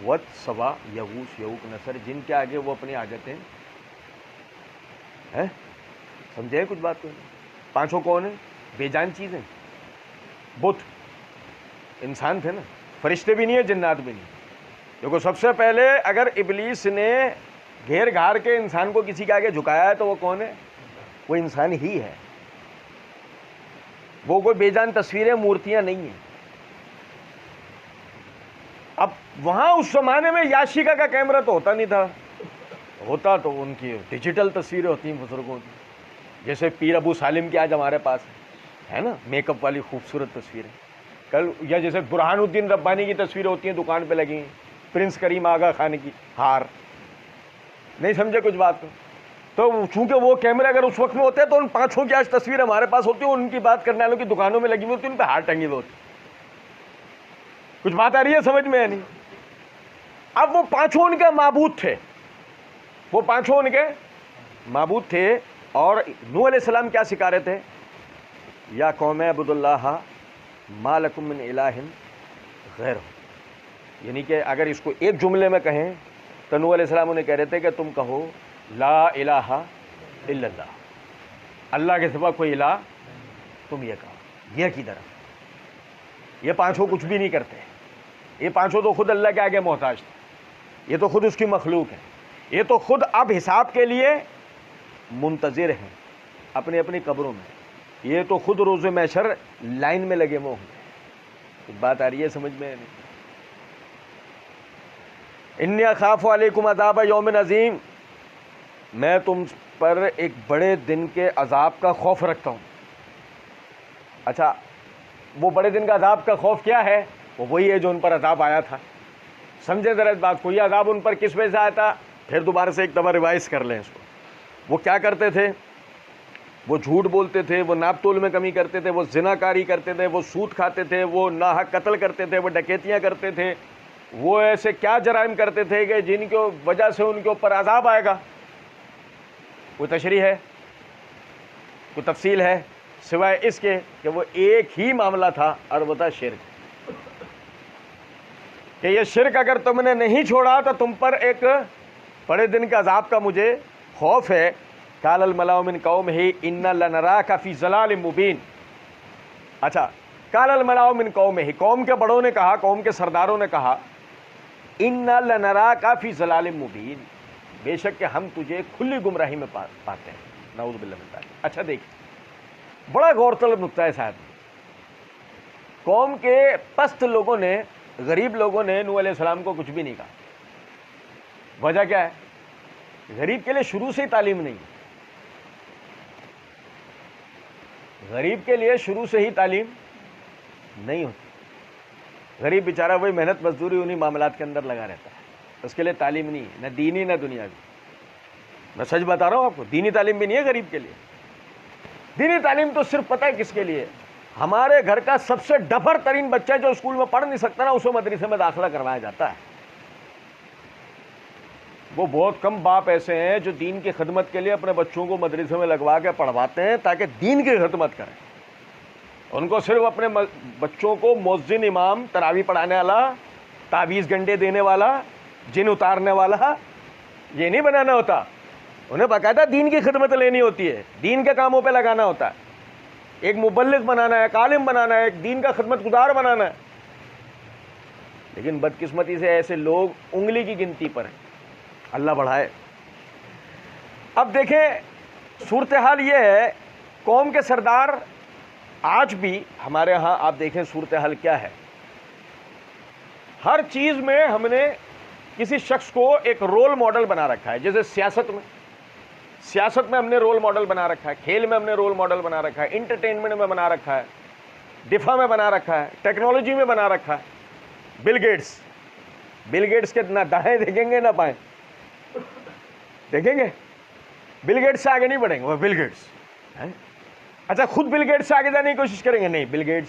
ود, سوا, یغوث, یعوق, نصر, جن کے آگے وہ اپنی حاجتیں سمجھے کچھ بات کو؟ 5 کون ہیں؟ بے جان چیزیں, بت. انسان تھے نا, فرشتے بھی نہیں ہیں, جنات بھی نہیں. دیکھو سب سے پہلے اگر ابلیس نے گھیر گھار کے انسان کو کسی کے آگے جھکایا ہے تو وہ کون ہے؟ وہ انسان ہی ہے. وہ کوئی بے جان تصویریں, مورتیاں نہیں ہیں. اب وہاں اس زمانے میں یاشیکا کا کیمرہ تو ہوتا نہیں تھا, ہوتا تو ان کی ڈیجیٹل تصویریں ہوتی ہیں بزرگوں کی, جیسے پیر ابو سالم کی آج ہمارے پاس ہے نا, میک اپ والی خوبصورت تصویریں. کل یا جیسے برہان الدین ربانی کی تصویریں ہوتی ہیں دکان پہ لگی ہیں, پرنس کریم آغا خان کی ہار, نہیں سمجھے کچھ بات کو؟ تو چونکہ وہ کیمرے اگر اس وقت میں ہوتے ہیں تو ان 5 کی آج تصویر ہمارے پاس ہوتی ہیں, ان کی بات کرنے والوں کی دکانوں میں لگی ہوئی ہوتی ہیں, ان پہ ہار ٹنگی ہوئی ہوتی. کچھ بات آ رہی ہے سمجھ میں یا نہیں؟ اب وہ 5 ان کے معبود تھے, وہ 5 ان کے معبود تھے. اور نوح علیہ السلام کیا سکھا رہے تھے؟ یا قوم اعبدوا اللہ ما لکم من الہ غیرہ. یعنی کہ اگر اس کو ایک جملے میں کہیں تو نوح علیہ السلام انہیں کہہ رہے تھے کہ تم کہو لا الہ الا اللہ, اللہ کے سوا کوئی الہ, تم یہ کہو. یہ کی طرف یہ 5 کچھ بھی نہیں کرتے. یہ 5 تو خود اللہ کے آگے محتاج تھے, یہ تو خود اس کی مخلوق ہے, یہ تو خود اب حساب کے لیے منتظر ہیں اپنی اپنی قبروں میں, یہ تو خود روز محشر لائن میں لگے ہوئے ہوں. بات آ رہی ہے سمجھ میں؟ انی اخاف علیکم عذاب یوم عظیم, میں تم پر ایک بڑے دن کے عذاب کا خوف رکھتا ہوں. اچھا, وہ بڑے دن کا عذاب کا خوف کیا ہے؟ وہ وہی ہے جو ان پر عذاب آیا تھا. سمجھے ذرا اس بات کو, یہ عذاب ان پر کس وجہ سے آیا تھا؟ پھر دوبارہ سے ایک دفعہ ریوائز کر لیں اس کو. وہ کیا کرتے تھے؟ وہ جھوٹ بولتے تھے, وہ ناپ تول میں کمی کرتے تھے, وہ زنا کاری کرتے تھے, وہ سود کھاتے تھے, وہ ناحق قتل کرتے تھے, وہ ڈکیتیاں کرتے تھے, وہ ایسے کیا جرائم کرتے تھے کہ جن کی وجہ سے ان کے اوپر عذاب آئے گا؟ کوئی تشریح ہے، کوئی تفصیل ہے سوائے اس کے کہ وہ ایک ہی معاملہ تھا، اور وہ تھا شرک، کہ یہ شرک اگر تم نے نہیں چھوڑا تو تم پر ایک بڑے دن کے عذاب کا مجھے خوف ہے۔ قال الملأ من قومه انا لنراك فی ضلال مبین۔ اچھا، قال الملأ من قومه، قوم کے بڑوں نے کہا، قوم کے سرداروں نے کہا، انا لنراك فی ضلال مبین، بے شک کہ ہم تجھے کھلی گمراہی میں پاتے ہیں، نعوذ باللہ من ذالک۔ اچھا دیکھ، بڑا غور طلب نقطہ ہے صاحب۔ قوم کے پست لوگوں نے، غریب لوگوں نے نوح علیہ السلام کو کچھ بھی نہیں کہا۔ وجہ کیا ہے؟ غریب کے لیے شروع سے ہی تعلیم نہیں، غریب کے لیے شروع سے ہی تعلیم نہیں ہوتی۔ غریب بیچارہ وہی محنت مزدوری انہی معاملات کے اندر لگا رہتا ہے، اس کے لیے تعلیم نہیں، نہ دینی نہ دنیاوی۔ میں سچ بتا رہا ہوں آپ کو، دینی تعلیم بھی نہیں ہے غریب کے لیے۔ دینی تعلیم تو صرف پتہ ہے کس کے لیے؟ ہمارے گھر کا سب سے ڈفر ترین بچہ جو اسکول میں پڑھ نہیں سکتا نا، اسے مدرسے میں داخلہ کروایا جاتا ہے۔ وہ بہت کم باپ ایسے ہیں جو دین کی خدمت کے لیے اپنے بچوں کو مدرسے میں لگوا کے پڑھواتے ہیں تاکہ دین کی خدمت کریں۔ ان کو صرف اپنے بچوں کو مؤذن، امام، تراویح پڑھانے والا، تعویذ گنڈے دینے والا، جن اتارنے والا یہ نہیں بنانا ہوتا، انہیں باقاعدہ دین کی خدمت لینی ہوتی ہے، دین کے کاموں پہ لگانا ہوتا ہے۔ ایک مبلغ بنانا ہے، ایک عالم بنانا ہے، ایک دین کا خدمت گزار بنانا ہے۔ لیکن بدقسمتی سے ایسے لوگ انگلی کی گنتی پر ہیں، اللہ بڑھائے۔ اب دیکھیں صورتحال یہ ہے، قوم کے سردار آج بھی ہمارے ہاں آپ دیکھیں صورتحال کیا ہے۔ ہر چیز میں ہم نے کسی شخص کو ایک رول ماڈل بنا رکھا ہے، جیسے سیاست میں ہم نے رول ماڈل بنا رکھا ہے، کھیل میں ہم نے رول ماڈل بنا رکھا ہے، انٹرٹینمنٹ میں بنا رکھا ہے، دفاع میں بنا رکھا ہے، ٹیکنالوجی میں بنا رکھا ہے۔ بل گیٹس کے نہ دائیں دیکھیں گے نہ بائیں دیکھیں گے، بل گیٹس سے آگے نہیں بڑھیں گے، وہ بل گیٹس۔ اچھا، خود بل گیٹس سے آگے جانے کی کوشش کریں گے؟ نہیں، بل گیٹس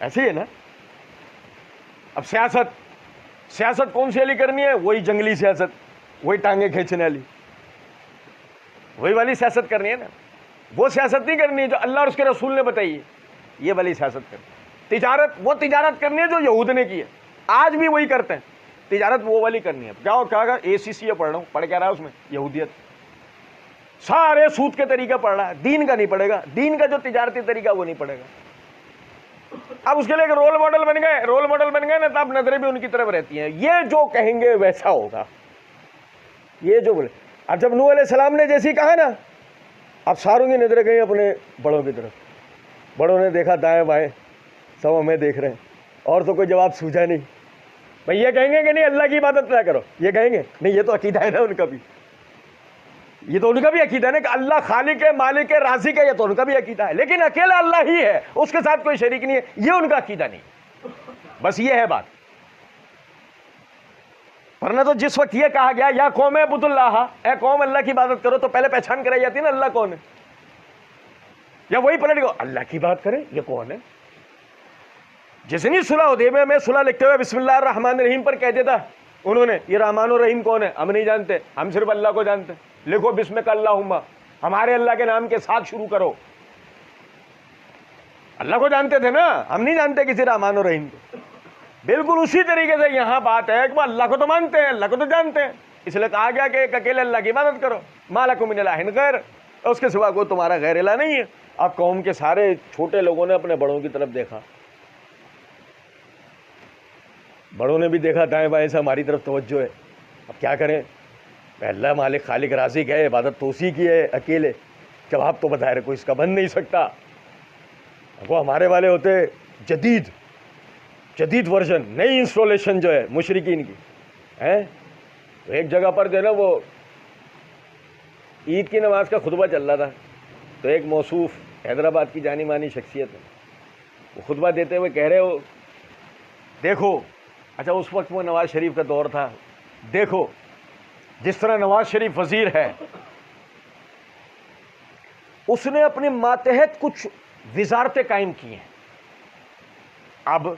ایسے ہی ہے نا۔ اب سیاست کون سی والی کرنی ہے؟ وہی جنگلی سیاست، وہی ٹانگیں کھینچنے والی، وہی والی سیاست کرنی ہے نا۔ وہ سیاست نہیں کرنی ہے جو اللہ اور اس کے رسول نے بتائی ہے، یہ والی سیاست کرنی۔ وہ تجارت کرنی ہے جو یہود نے کی ہے، آج بھی وہی کرتے ہیں، تجارت وہ والی کرنی ہے۔ کیا کہا؟ ACCA پڑھ رہا ہوں، پڑھ کیا رہا ہے اس میں؟ یہودیت، سارے سود کے طریقہ پڑھ رہا ہے، دین کا نہیں پڑھے گا، دین کا جو تجارتی طریقہ وہ نہیں پڑھے گا۔ اب اس کے لیے رول ماڈل بن گئے نا، تو اب نظریں بھی ان کی طرف رہتی ہیں، یہ جو کہیں گے ویسا ہوگا، یہ جو بولے۔ اب جب نوح علیہ السلام نے جیسی کہا نا، اب ساروں کی نظریں گئی اپنے بڑوں کی طرف، بڑوں نے دیکھا دائیں بائیں، سب ہمیں دیکھ رہے ہیں، اور تو کوئی جواب سوجا نہیں۔ بھئی یہ کہیں گے کہ نہیں اللہ کی عبادت نہ کرو، یہ کہیں گے نہیں، یہ تو عقیدہ ہے نا ان کا بھی، یہ تو ان کا بھی عقیدہ ہے نا کہ اللہ خالق ہے، مالک ہے، رازق ہے، یہ تو ان کا بھی عقیدہ ہے، لیکن اکیلا اللہ ہی ہے، اس کے ساتھ کوئی شریک نہیں ہے، یہ ان کا عقیدہ نہیں۔ بس یہ ہے بات۔ ورنہ تو جس وقت یہ کہا گیا یا قوم اعبدوا اللہ، اے قوم اللہ کی عبادت کرو، تو پہلے پہچان کرائی جاتی ہے نا اللہ کون ہے، یا وہی پلٹ گو اللہ کی بات کرے یہ کون ہے۔ جس نے صلح حدیبیہ میں صلح لکھتے ہوئے بسم اللہ الرحمن الرحیم پر کہہ دیتا انہوں نے، یہ رحمان الرحیم کون ہے ہم نہیں جانتے، ہم صرف اللہ کو جانتے ہیں، لکھو بسمک اللہم، ہمارے اللہ کے نام کے ساتھ شروع کرو۔ اللہ کو جانتے تھے نا، ہم نہیں جانتے کسی رحمان الرحیم کو۔ بالکل اسی طریقے سے یہاں بات ہے کہ وہ اللہ کو تو مانتے ہیں، اللہ کو تو جانتے ہیں، اس لیے کہا گیا کہ ایک اکیلے اللہ کی عبادت کرو، ما لکم من الہ غیر، اس کے سوا کوئی تمہارا غیر الہ نہیں ہے۔ اب قوم کے سارے چھوٹے لوگوں نے اپنے بڑوں کی طرف دیکھا، بڑوں نے بھی دیکھا دائیں بائیں سے ہماری طرف توجہ ہے، اب کیا کریں؟ اللہ مالک خالق رازق ہے، عبادت تو اسی کی ہے اکیلے، جواب تو بظاہر کوئی اس کا بن نہیں سکتا۔ وہ ہمارے والے ہوتے جدید ورژن، نئی انسٹالیشن جو ہے مشرکین کی ہے، ایک جگہ پر جو ہے نا وہ عید کی نماز کا خطبہ چل رہا تھا، تو ایک موصوف حیدرآباد کی جانی مانی شخصیت ہے، وہ خطبہ دیتے ہوئے کہہ رہے ہو دیکھو، اچھا اس وقت وہ نواز شریف کا دور تھا، دیکھو جس طرح نواز شریف وزیر ہے، اس نے اپنے ماتحت کچھ وزارتیں قائم کی ہیں، اب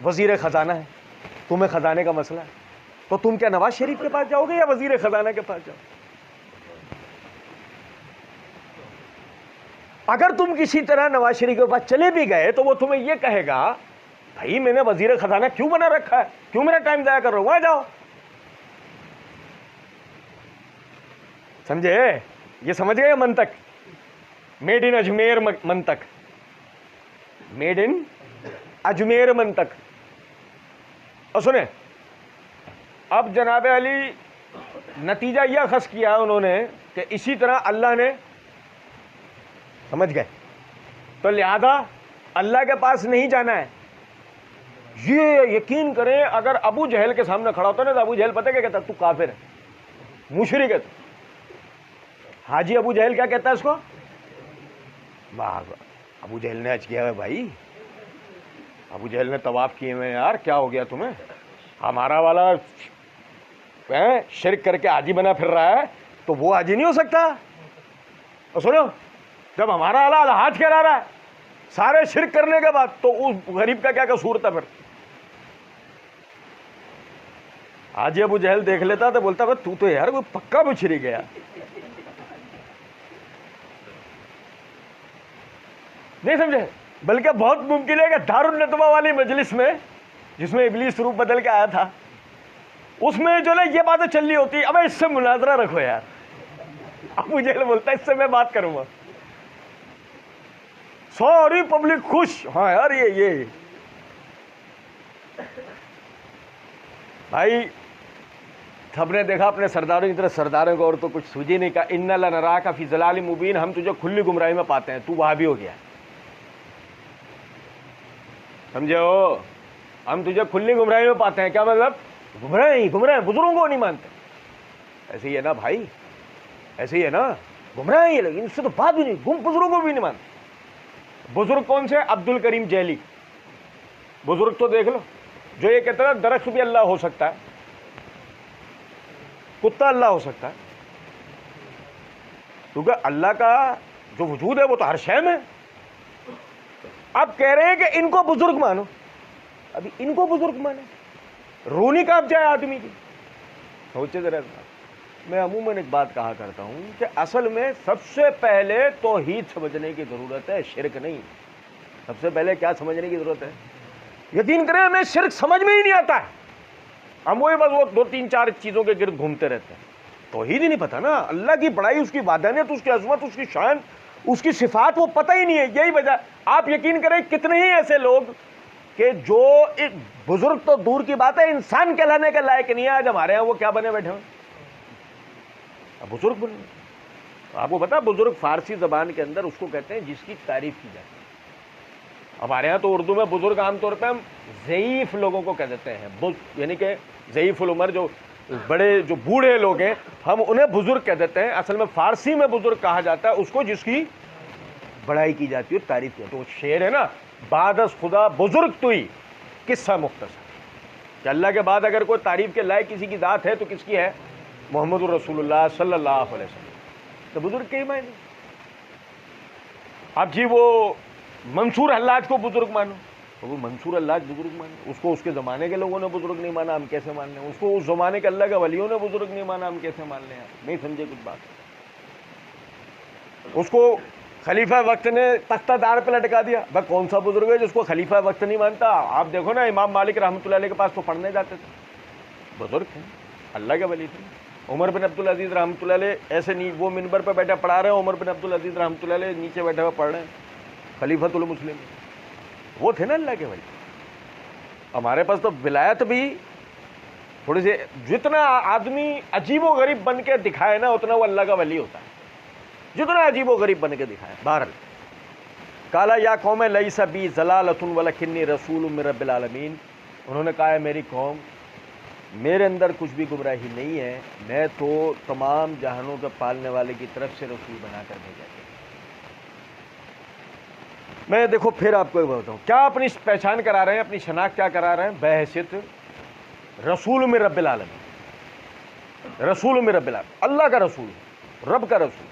وزیر خزانہ ہے, تمہیں خزانے کا مسئلہ ہے, تو تم کیا نواز شریف کے پاس جاؤ گے یا وزیر خزانہ کے پاس جاؤ؟ اگر تم کسی طرح نواز شریف کے پاس چلے بھی گئے تو وہ تمہیں یہ کہے گا بھائی میں نے وزیر خزانہ کیوں بنا رکھا ہے, کیوں میرا ٹائم ضائع کر رہے ہو, وہاں جاؤ. سمجھے؟ یہ سمجھ گئے منطق, میڈ ان اجمیر منطق, میڈ ان اجمیر منطق. اور سنیں, اب جناب علی نتیجہ یہ اخذ کیا انہوں نے کہ اسی طرح اللہ نے, سمجھ گئے, تو لہذا اللہ کے پاس نہیں جانا ہے. یہ یقین کریں اگر ابو جہل کے سامنے کھڑا ہوتا نا تو ابو جہل پتہ کیا کہتا, تو کافر ہے, مشرک ہے. حاجی ابو جہل کیا کہتا ہے اس کو؟ واہ, ابو جہل نے حج کیا ہے بھائی, ابو جہل نے طواف کیے ہوئے, یار کیا ہو گیا تمہیں, ہمارا والا شرک کر کے حاجی بنا پھر رہا ہے تو وہ حاجی نہیں ہو سکتا. اور سنو, جب ہمارا والا الحاج کرا رہا ہے سارے شرک کرنے کے بعد تو اس غریب کا کیا قصور تھا پھر؟ حاجی ابو جہل دیکھ لیتا تو بولتا تو تو یار وہ پکا مشرک گیا. نہیں سمجھے؟ بلکہ بہت ممکن ہے کہ دارالندوہ والی مجلس میں جس میں ابلیس روپ بدل کے آیا تھا, اس میں جو ہے یہ باتیں چل رہی ہوتی, اب اس سے مناظرہ رکھو یار. ابو جہل بولتا ہے اس سے میں بات کروں گا, ساری پبلک خوش, ہاں یار یہ بھائی سب نے دیکھا اپنے سرداروں کی طرح, سرداروں کو اور تو کچھ سوجی نہیں. کہا انا لنراک فی ضلال مبین, ہم تجھے کھلی گمراہی میں پاتے ہیں, تو وہاں بھی ہو گیا. سمجھے ہو, ہم تجھے کھلی گمراہی میں پاتے ہیں. کیا مطلب؟ گمراہ بزرگوں کو نہیں مانتے. ایسے ہی ہے نا بھائی, ایسے ہی ہے نا, گمراہ ہی ہے, لیکن اس سے تو بات بھی نہیں, بزرگوں کو بھی نہیں مانتے. بزرگ کون سے؟ عبد الکریم جیلی بزرگ تو دیکھ لو, جو یہ کہتا ہے درخت بھی اللہ ہو سکتا ہے, کتا اللہ ہو سکتا ہے, کیونکہ اللہ کا جو وجود ہے وہ تو ہر شے میں. اب کہہ رہے ہیں کہ ان کو بزرگ مانو, ابھی ان کو بزرگ مانے, رونی کانپ جائے آدمی کی. سوچے ذرا, میں عموماً ایک بات کہا کرتا ہوں کہ اصل میں سب سے پہلے توحید سمجھنے کی ضرورت ہے, شرک نہیں. سب سے پہلے کیا سمجھنے کی ضرورت ہے؟ یقین کریں ہمیں شرک سمجھ میں ہی نہیں آتا ہے, ہم وہی بس وہ 2-3-4 چیزوں کے گرد گھومتے رہتے ہیں. توحید ہی نہیں پتا نا, اللہ کی بڑائی, اس کی وحدانیت, اس کی عظمت, اس کی شان, اس کی صفات وہ پتہ ہی نہیں ہے. یہی وجہ, آپ یقین کریں کتنے ہی ایسے لوگ کہ جو ایک بزرگ تو دور کی بات ہے انسان کہلانے کے لائق نہیں ہے, آج ہمارے یہاں وہ کیا بنے بیٹھے ہیں, بزرگ بنے. آپ کو پتا بزرگ فارسی زبان کے اندر اس کو کہتے ہیں جس کی تعریف کی جاتی ہے. ہمارے ہاں تو اردو میں بزرگ عام طور پہ ہم ضعیف لوگوں کو کہہ دیتے ہیں, یعنی کہ ضعیف العمر, جو بڑے جو بوڑھے لوگ ہیں ہم انہیں بزرگ کہہ دیتے ہیں. اصل میں فارسی میں بزرگ کہا جاتا ہے اس کو جس کی بڑائی کی جاتی ہے, تعریف کی جاتی ہے. تو شعر ہے نا, بعد از خدا بزرگ توئی قصہ مختصر, کہ اللہ کے بعد اگر کوئی تعریف کے لائق کسی کی ذات ہے تو کس کی ہے؟ محمد الرسول اللہ صلی اللہ علیہ وسلم. تو بزرگ کے ہی معنی. اب جی وہ منصور حلاج کو بزرگ مانو, تو وہ منصور حلاج بزرگ مانو, اس کو اس کے زمانے کے لوگوں نے بزرگ نہیں مانا, ہم کیسے مان لیں؟ اس کو اس زمانے کے اللہ کے ولیوں نے بزرگ نہیں مانا, ہم کیسے مان لیں؟ نہیں سمجھے کچھ بات. اس کو خلیفہ وقت نے تختہ دار پہ لٹکا دیا, بھائی کون سا بزرگ ہے جس کو خلیفہ وقت نہیں مانتا؟ آپ دیکھو نا امام مالک رحمۃ اللہ علیہ کے پاس تو پڑھنے جاتے تھے, بزرگ تھے, اللہ کے ولی تھے. عمر بن عبد العزیز رحمۃ اللہ علیہ ایسے نہیں, وہ منبر پہ بیٹھے پڑھا رہے ہیں, عمر بن عبد العزیز رحمۃ اللہ علیہ نیچے بیٹھے ہوئے پڑھ رہے ہیں, خلیفۃ المسلم. وہ تھے نا اللہ کے ولی. ہمارے پاس تو ولایت بھی تھوڑی سی, جتنا آدمی عجیب و غریب بن کے دکھائے نا اتنا وہ اللہ کا ولی ہوتا ہے, جتنا عجیب و غریب بن کے دکھائے. بہرحال کالا یا قوم لیس بی ضلالۃ ولکنی رسول من رب العالمین, انہوں نے کہا ہے میری قوم میرے اندر کچھ بھی گمراہی نہیں ہے, میں تو تمام جہانوں کے پالنے والے کی طرف سے رسول بنا کر بھیجا گیا. میں دیکھو پھر آپ کو بتاؤں کیا اپنی پہچان کرا رہے ہیں, اپنی شناخت کیا کرا رہے ہیں؟ بحیثیت رسول من رب العالمین, رسول من رب العالمین, اللہ کا رسول, رب کا رسول.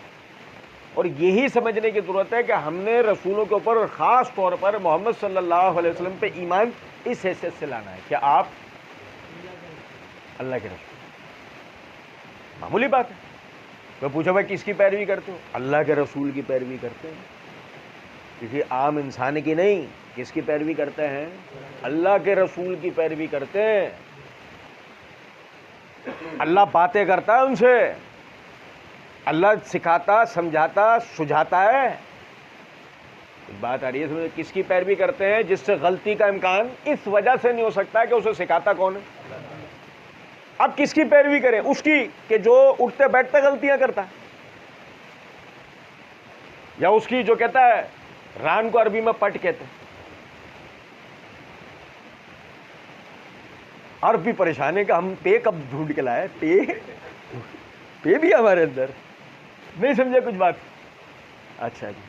اور یہی سمجھنے کی ضرورت ہے کہ ہم نے رسولوں کے اوپر خاص طور پر محمد صلی اللہ علیہ وسلم پہ ایمان اس حیثیت سے لانا ہے کہ آپ اللہ کے رسول. معمولی بات ہے. تو پوچھا بھائی کس کی پیروی کرتے ہو؟ اللہ کے رسول کی پیروی کرتے ہیں. کسی عام انسان کی نہیں. کس کی پیروی کرتے ہیں؟ اللہ کے رسول کی پیروی کرتے ہیں. اللہ باتیں کرتا ہے ان سے, اللہ سکھاتا, سمجھاتا, سجھاتا ہے. بات آ رہی ہے سمجھے, کس کی پیروی کرتے ہیں؟ جس سے غلطی کا امکان اس وجہ سے نہیں ہو سکتا کہ اسے سکھاتا کون ہے. اب کس کی پیروی کریں؟ اس کی کہ جو اٹھتے بیٹھتے غلطیاں کرتا ہے, یا اس کی جو کہتا ہے ران کو عربی میں پٹ کہتے ہیں. عرب بھی پریشان ہے کہ ہم پے کب ڈھونڈ کے لائے. پے بھی ہمارے اندر نہیں. سمجھے کچھ بات؟ اچھا جی.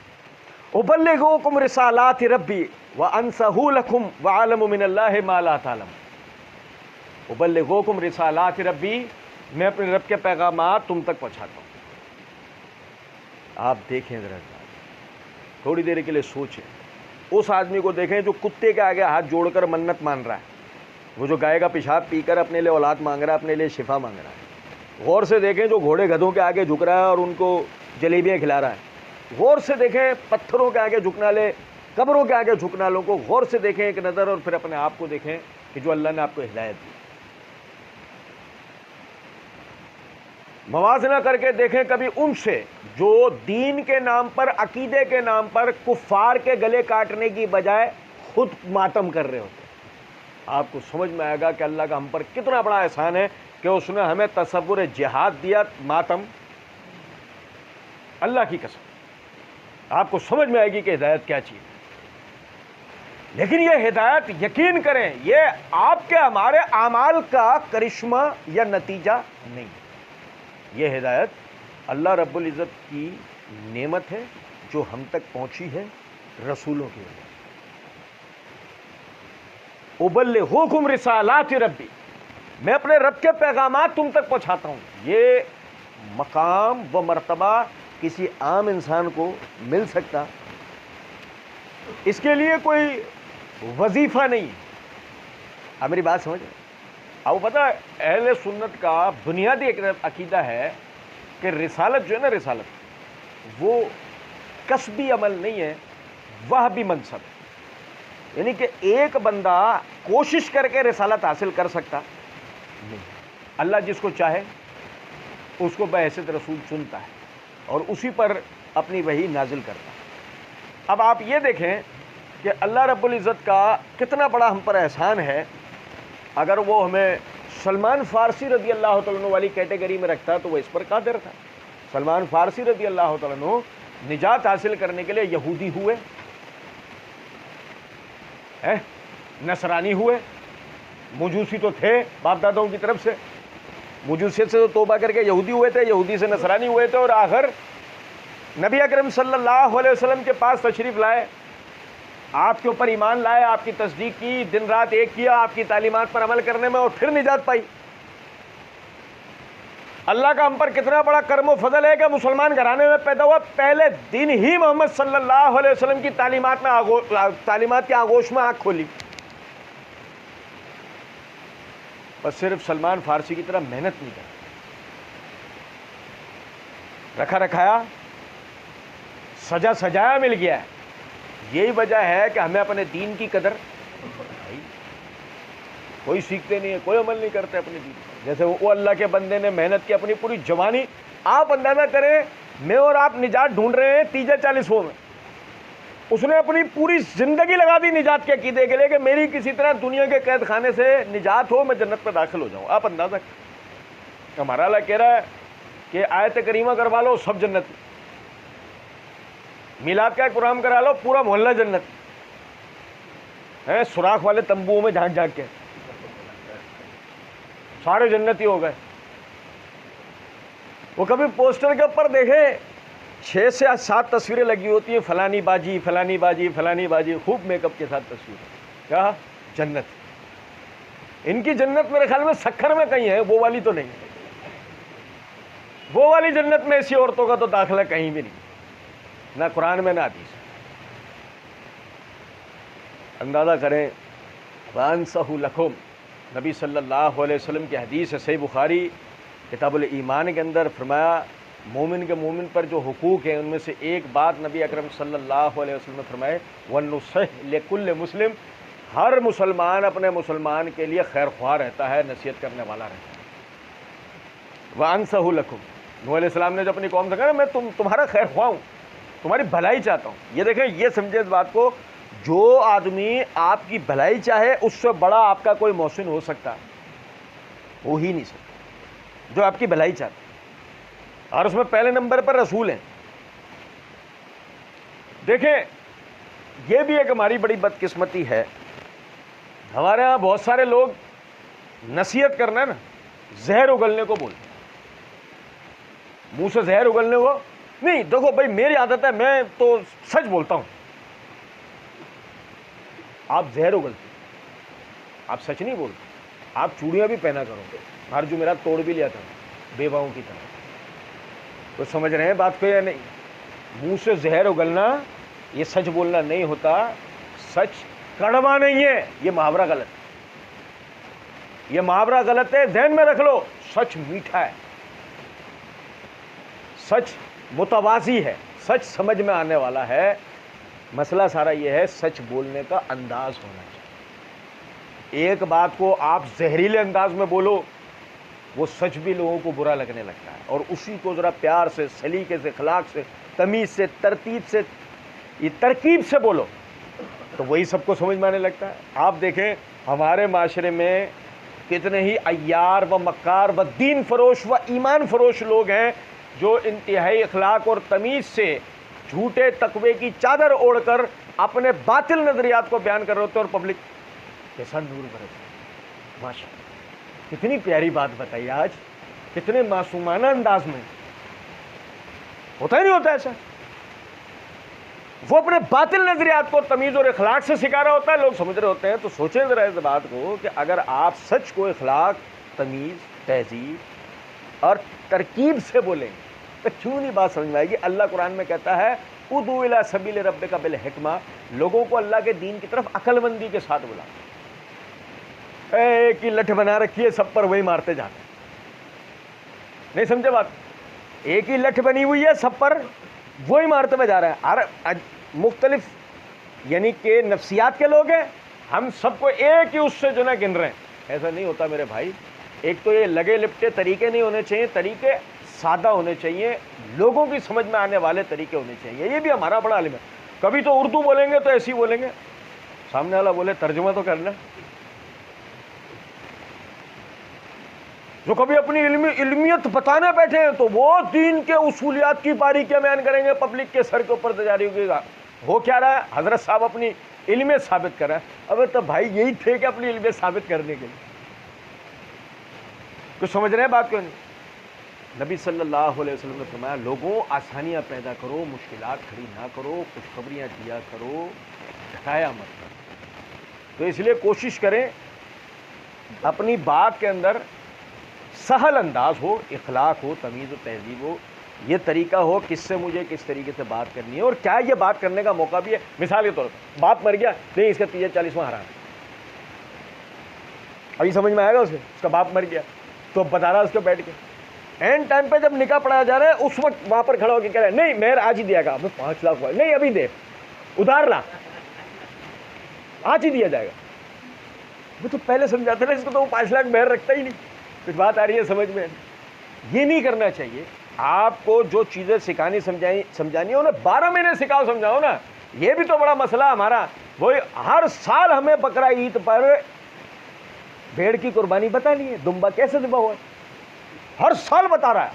ابلغکم رسالات ربی وانصح لکم وعلم من اللہ ما لا تعلم. ابلغکم رسالات ربی, میں اپنے رب کے پیغامات تم تک پہنچاتا ہوں. آپ دیکھیں ذرا, تھوڑی دیر کے لیے سوچیں. اس آدمی کو دیکھیں جو کتے کے آگے ہاتھ جوڑ کر منت مان رہا ہے, وہ جو گائے کا پیشاب پی کر اپنے لیے اولاد مانگ رہا ہے, اپنے لیے شفا مانگ رہا ہے. غور سے دیکھیں جو گھوڑے گدھوں کے آگے جھک رہا ہے اور ان کو جلیبیاں کھلا رہا ہے. غور سے دیکھیں پتھروں کے آگے جھکنا لے, قبروں کے آگے جھکنا لوں کو غور سے دیکھیں ایک نظر, اور پھر اپنے آپ کو دیکھیں کہ جو اللہ نے آپ کو ہدایت دی. موازنہ کر کے دیکھیں کبھی ان سے جو دین کے نام پر, عقیدے کے نام پر کفار کے گلے کاٹنے کی بجائے خود ماتم کر رہے ہوتے. آپ کو سمجھ میں آئے گا کہ اللہ کا ہم پر کتنا بڑا احسان ہے کہ اس نے ہمیں تصور جہاد دیا, ماتم. اللہ کی قسم آپ کو سمجھ میں آئے گی کہ ہدایت کیا چیز ہے. لیکن یہ ہدایت یقین کریں یہ آپ کے ہمارے اعمال کا کرشمہ یا نتیجہ نہیں. یہ ہدایت اللہ رب العزت کی نعمت ہے جو ہم تک پہنچی ہے رسولوں کی وجہ. ابلغکم رسالات ربی, میں اپنے رب کے پیغامات تم تک پہنچاتا ہوں. یہ مقام و مرتبہ کسی عام انسان کو مل سکتا؟ اس کے لیے کوئی وظیفہ نہیں. اب میری بات سمجھ. اب پتہ ہے اہل سنت کا بنیادی ایک عقیدہ ہے کہ رسالت جو ہے نا, رسالت وہ کسبی عمل نہیں ہے, وہ بھی منصب ہے. یعنی کہ ایک بندہ کوشش کر کے رسالت حاصل کر سکتا نہیں. اللہ جس کو چاہے اس کو بحیثیت رسول چنتا ہے اور اسی پر اپنی وحی نازل کرتا ہے. اب آپ یہ دیکھیں کہ اللہ رب العزت کا کتنا بڑا ہم پر احسان ہے. اگر وہ ہمیں سلمان فارسی رضی اللہ تعالیٰ عنہ والی کیٹیگری میں رکھتا تو وہ اس پر قادر تھا. سلمان فارسی رضی اللہ تعالیٰ عنہ نجات حاصل کرنے کے لیے یہودی ہوئے, نصرانی ہوئے, مجوسی تو تھے باپ داداؤں کی طرف سے, مجوسیت سے تو توبہ کر کے یہودی ہوئے تھے, یہودی سے نصرانی ہوئے تھے, اور آخر نبی اکرم صلی اللہ علیہ وسلم کے پاس تشریف لائے, آپ کے اوپر ایمان لائے, آپ کی تصدیق کی, دن رات ایک کیا آپ کی تعلیمات پر عمل کرنے میں, اور پھر نجات پائی. اللہ کا ہم پر کتنا بڑا کرم و فضل ہے کہ مسلمان گھرانے میں پیدا ہوا, پہلے دن ہی محمد صلی اللہ علیہ وسلم کی تعلیمات کی آغوش میں آنکھ کھولی. بس صرف سلمان فارسی کی طرح محنت نہیں کر, رکھا رکھایا, سجا سجایا مل گیا ہے. یہی وجہ ہے کہ ہمیں اپنے دین کی قدر, کوئی سیکھتے نہیں ہے, کوئی عمل نہیں کرتے اپنے دین. جیسے وہ اللہ کے بندے نے محنت کی اپنی پوری جوانی. آپ اندازہ کریں میں اور آپ نجات ڈھونڈ رہے ہیں 30-40 میں, اس نے اپنی پوری زندگی لگا دی نجات کے عقیدے کے لیے کہ میری کسی طرح دنیا کے قید خانے سے نجات ہو, میں جنت میں داخل ہو جاؤں. آپ اندازہ کریں, ہمارا اللہ کہہ رہا ہے کہ آیت کریمہ کروا لو سب جنت, میلاد کا ایک پروگرام کرا لو پورا محلہ جنت ہے, سوراخ والے تمبوؤں میں جھانک جھانک کے سارے جنتی ہو گئے. وہ کبھی پوسٹر کے اوپر دیکھیں 6 سے 7 تصویریں لگی ہوتی ہیں, فلانی باجی فلانی باجی فلانی باجی, خوب میک اپ کے ساتھ تصویر. کیا جنت؟ ان کی جنت میرے خیال میں سکھر میں کہیں ہے, وہ والی تو نہیں. وہ والی جنت میں ایسی عورتوں کا تو داخلہ کہیں بھی نہیں. نہ قرآن میں نہ حدیث میں۔ اندازہ کریں وَأَنْسَهُ لَكُمْ، نبی صلی اللہ علیہ وسلم کی حدیث ہے صحیح بخاری کتاب الایمان کے اندر، فرمایا مومن کے مومن پر جو حقوق ہیں ان میں سے ایک بات نبی اکرم صلی اللہ علیہ وسلم نے فرمائے وَالنُّصْحِ لِكُلِّ مسلم، ہر مسلمان اپنے مسلمان کے لیے خیر خواہ رہتا ہے، نصیحت کرنے والا رہتا ہے۔ وَأَنْسَهُ لَكُمْ، نوح علیہ السلام نے جو اپنی قوم سے کہا میں تمہارا خیر خواہ ہوں، تمہاری بھلائی چاہتا ہوں۔ یہ دیکھیں، یہ سمجھے اس بات کو، جو آدمی آپ کی بھلائی چاہے اس سے بڑا آپ کا کوئی محسن ہو سکتا ہو ہی نہیں سکتا، جو آپ کی بھلائی چاہتا ہے، اور اس میں پہلے نمبر پر رسول ہیں۔ دیکھیں یہ بھی ایک ہماری بڑی بدقسمتی ہے، ہمارے ہاں بہت سارے لوگ نصیحت کرنا ہے نا، زہر اگلنے کو بولتے ہیں، منہ سے زہر اگلنے کو نہیں۔ دیکھو بھائی میری عادت ہے، میں تو سچ بولتا ہوں، آپ زہر اگلتے، آپ سچ نہیں بولتے، آپ چوڑیاں بھی پہنا کرو گے، ہر جمعرات توڑ بھی لیا کرو بیواؤں کی طرح۔ تو سمجھ رہے ہیں بات کو یا نہیں؟ منہ سے زہر اگلنا یہ سچ بولنا نہیں ہوتا، سچ کڑوا نہیں ہے، یہ محاورہ غلط ہے، یہ محاورہ غلط ہے، ذہن میں رکھ لو، سچ میٹھا ہے، سچ متوازی ہے، سچ سمجھ میں آنے والا ہے۔ مسئلہ سارا یہ ہے سچ بولنے کا انداز ہونا چاہیے۔ ایک بات کو آپ زہریلے انداز میں بولو، وہ سچ بھی لوگوں کو برا لگنے لگتا ہے، اور اسی کو ذرا پیار سے، سلیقے سے، اخلاق سے، تمیز سے، ترتیب سے، یہ ترکیب سے بولو تو وہی سب کو سمجھ میں آنے لگتا ہے۔ آپ دیکھیں ہمارے معاشرے میں کتنے ہی عیار و مکار و دین فروش و ایمان فروش لوگ ہیں جو انتہائی اخلاق اور تمیز سے جھوٹے تقوی کی چادر اوڑھ کر اپنے باطل نظریات کو بیان کر رہے ہوتے ہیں، اور پبلک کیسا نور برستا۔ ماشاء اللہ، کتنی پیاری بات بتائی آج، کتنے معصومانہ انداز میں، ہوتا ہی نہیں ہوتا ایسا۔ وہ اپنے باطل نظریات کو تمیز اور اخلاق سے سکھا رہا ہوتا ہے، لوگ سمجھ رہے ہوتے ہیں۔ تو سوچیں ذرا اس بات کو کہ اگر آپ سچ کو اخلاق، تمیز، تہذیب اور ترکیب سے بولیں گے تو کیوں نہیں بات سمجھ میں آئے گی؟ اللہ قرآن میں کہتا ہے ادعو الی سبیل ربک بالحکمہ، لوگوں کو اللہ کے دین کی طرف عقل مندی کے ساتھ بلا۔ ایک ہی لٹھ بنا رکھی ہے، سب پر وہی مارتے جاتے ہیں، نہیں سمجھے بات؟ ایک ہی لٹھ بنی ہوئی ہے، سب پر وہی مارتے میں جا رہے ہیں، اور مختلف یعنی کہ نفسیات کے لوگ ہیں، ہم سب کو ایک ہی اس سے جو نا گن رہے ہیں۔ ایسا نہیں ہوتا میرے بھائی۔ ایک تو یہ لگے لپٹے طریقے نہیں ہونے چاہیے، طریقے سادہ ہونے چاہیے، لوگوں کی سمجھ میں آنے والے طریقے ہونے چاہیے۔ یہ بھی ہمارا بڑا علم ہے۔ کبھی تو اردو بولیں گے تو ایسی بولیں گے، سامنے والا بولے ترجمہ تو کرنا۔ جو کبھی اپنی علمیت بتانے بیٹھے ہیں تو وہ دین کے اصولیات کی باریکیاں بیان کریں گے، پبلک کے سر کے اوپر سے جاری ہوگی گا۔ ہو کیا رہا ہے؟ حضرت صاحب اپنی علمیت ثابت کر رہے ہیں۔ اب تو بھائی یہی تھے کہ اپنی علمیت ثابت کرنے کے لیے، کچھ سمجھ رہے ہیں بات کو نہیں؟ نبی صلی اللہ علیہ وسلم نے فرمایا لوگوں آسانیاں پیدا کرو، مشکلات کھڑی نہ کرو، خوشخبریاں دیا کرو، ڈھکایا مت کرو۔ تو اس لیے کوشش کریں اپنی بات کے اندر سہل انداز ہو، اخلاق ہو، تمیز و تہذیب ہو، یہ طریقہ ہو کس سے مجھے کس طریقے سے بات کرنی ہے، اور کیا یہ بات کرنے کا موقع بھی ہے۔ مثال کے طور پر باپ مر گیا، نہیں اس کا 40واں حرام ہے، ابھی سمجھ میں آئے گا اسے، اس کا باپ مر گیا تو بتا رہا اس کو بیٹھ کے، اینڈ ٹائم پہ جب نکاح پڑھایا جا رہا ہے اس وقت وہاں پر کھڑا ہو کے کہہ رہا ہے نہیں مہر آج ہی دیا گا، ہمیں 5 لاکھ ہوا، نہیں ابھی دے، ادھار لا، آج ہی دیا جائے گا۔ وہ تو پہلے سمجھاتے نا اس کو تو وہ 5 لاکھ مہر رکھتا ہی نہیں۔ کچھ بات آ رہی ہے سمجھ میں؟ یہ نہیں کرنا چاہیے۔ آپ کو جو چیزیں سکھانی سمجھانی ہو نا، 12 مہینے سکھاؤ سمجھاؤ نا۔ یہ بھی تو بڑا مسئلہ ہمارا، وہی ہر سال ہمیں بقرہ عید پر بھیڑ کی قربانی بتانی ہے، دمبا کیسے ذبح ہوا، ہر سال بتا رہا ہے،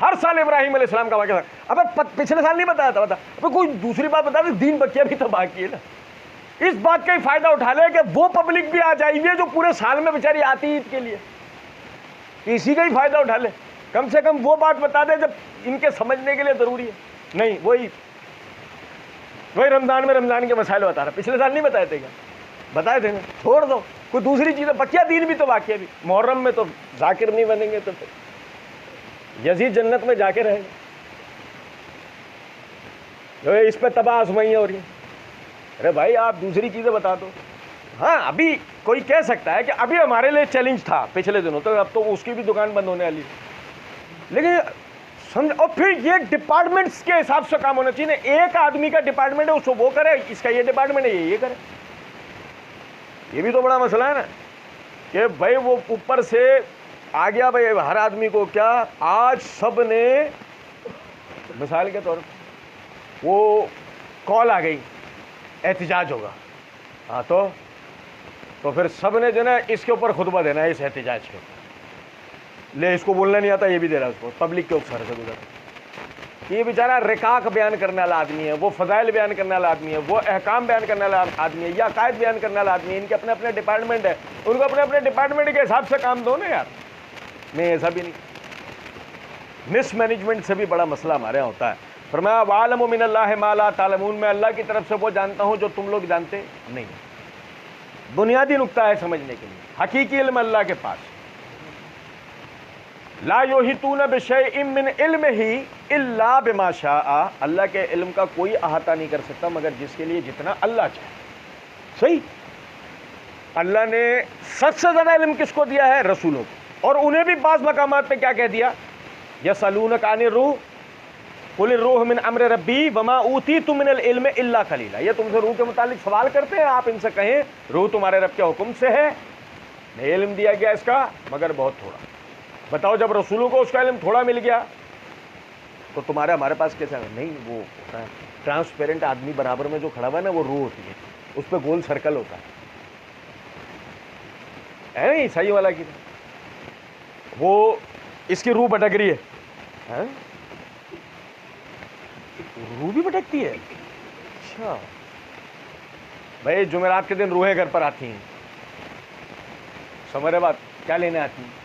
ہر سال ابراہیم علیہ السلام کا واقعہ۔ اب پچھلے سال نہیں بتایا تھا، بتا اب کوئی دوسری بات بتا دے، دین بقیہ بھی تو باقی ہے نا۔ اس بات کا ہی فائدہ اٹھا لے کہ وہ پبلک بھی آ جائے گی جو پورے سال میں بیچاری آتی ہے عید کے لیے، اسی کا ہی فائدہ اٹھا لے، کم سے کم وہ بات بتا دے جب ان کے سمجھنے کے لیے ضروری ہے۔ نہیں وہی رمضان میں رمضان کے مسائل بتا رہا، پچھلے سال نہیں بتائے تھے کیا؟ بتائے تھے نا، چھوڑ دو، کوئی دوسری چیزیں، بقیہ دین بھی تو باقی ہے بھی۔ محرم میں تو ذاکر نہیں بنیں گے تو پھر یزید جنت میں جا کے رہے گا۔ جو اس پہ تباہ آزمائیاں ہو رہی ہیں. ارے بھائی آپ دوسری چیزیں بتا دو. ہاں ابھی کوئی کہہ سکتا ہے کہ ابھی ہمارے لیے چیلنج تھا پچھلے دنوں تک, اب تو اس کی بھی دکان بند ہونے والی ہے. لیکن اور پھر یہ ڈپارٹمنٹس کے حساب سے کام ہونا چاہیے. ایک آدمی کا ڈپارٹمنٹ ہے, اس کو وہ کرے, اس کا یہ ڈپارٹمنٹ ہے یہ کرے. یہ بھی تو بڑا مسئلہ ہے نا کہ بھائی وہ اوپر سے آ گیا بھائی ہر آدمی کو کیا. آج سب نے مثال کے طور پر وہ کال آ گئی احتجاج ہوگا, ہاں تو پھر سب نے جو نا اس کے اوپر خطبہ دینا ہے, اس احتجاج کے اوپر. لے اس کو بولنا نہیں آتا, یہ بھی دے رہا ہے اس کو, پبلک کے اوپر سے گزر. یہ بیچارہ رکاق بیان کرنے والا آدمی ہے, وہ فضائل بیان کرنے والا آدمی ہے, وہ احکام بیان کرنے والا آدمی ہے, یا عقائد بیان کرنے والا آدمی ہے. ان کے اپنے اپنے ڈپارٹمنٹ ہے, ان کو اپنے اپنے ڈپارٹمنٹ کے حساب سے کام دو نا یار. نہیں ایسا بھی نہیں. مس مینجمنٹ سے بھی بڑا مسئلہ ہمارے یہاں ہوتا ہے. فرمایا وَعَلَمُ مِنَ اللَّهِ مَا لَا تَعْلَمُونَ, میں اللہ کی طرف سے وہ جانتا ہوں جو تم لوگ جانتے نہیں. بنیادی نقطہ ہے سمجھنے کے لیے. حقیقی علم اللہ کے پاس. لا یحیطون بشیء من علمہ الا بما شاء, اللہ کے علم کا کوئی احاطہ نہیں کر سکتا مگر جس کے لیے جتنا اللہ چاہے. صحیح. اللہ نے سب سے زیادہ علم کس کو دیا ہے؟ رسولوں کو. اور انہیں بھی بعض مقامات پہ کیا کہہ دیا؟ یسألونک عن الروح قل الروح من امر ربی وما اوتیتم من العلم الا قلیلا. یہ تم سے روح کے متعلق سوال کرتے ہیں, آپ ان سے کہیں روح تمہارے رب کے حکم سے ہے, نہیں علم دیا گیا اس کا مگر بہت تھوڑا. بتاؤ جب رسولوں کو اس کا علم تھوڑا مل گیا تو تمہارے ہمارے پاس کیسا ہے؟ نہیں, وہ ہوتا ہے ٹرانسپیرنٹ آدمی برابر میں جو کھڑا ہوا ہے نا, وہ روح ہوتی ہے, اس پہ گول سرکل ہوتا ہے نہیں صحیح والا کی. وہ اس کی روح بھٹک رہی ہے, روح بھی بھٹکتی ہے. اچھا بھائی جمعرات کے دن روحیں گھر پر آتی ہیں, سمجھ رہے بات, کیا لینے آتی ہیں؟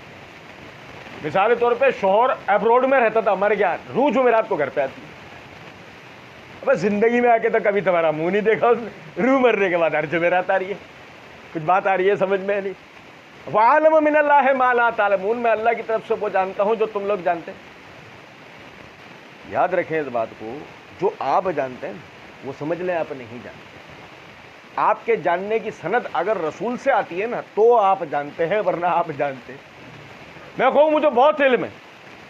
مثال کے طور پہ شوہر ابروڈ میں رہتا تھا, مر گیا, روح جمعرات کو گھر پہ آتی ہے. بس زندگی میں آ کے تو کبھی تمہارا منہ نہیں دیکھا اس نے, روح مرنے کے بعد ہر جمعرات آ رہی ہے. کچھ بات آ رہی ہے سمجھ میں نہیں. وَعَلَمَ مِنَ اللَّهِ مَا لَا تَعْلَمُونَ, میں اللہ کی طرف سے وہ جانتا ہوں جو تم لوگ جانتے ہیں. یاد رکھیں اس بات کو, جو آپ جانتے ہیں وہ سمجھ لیں آپ نہیں جانتے. آپ کے جاننے کی سند اگر رسول سے آتی ہے نا تو آپ جانتے ہیں, ورنہ آپ جانتے. میں کہوں مجھے بہت علم ہے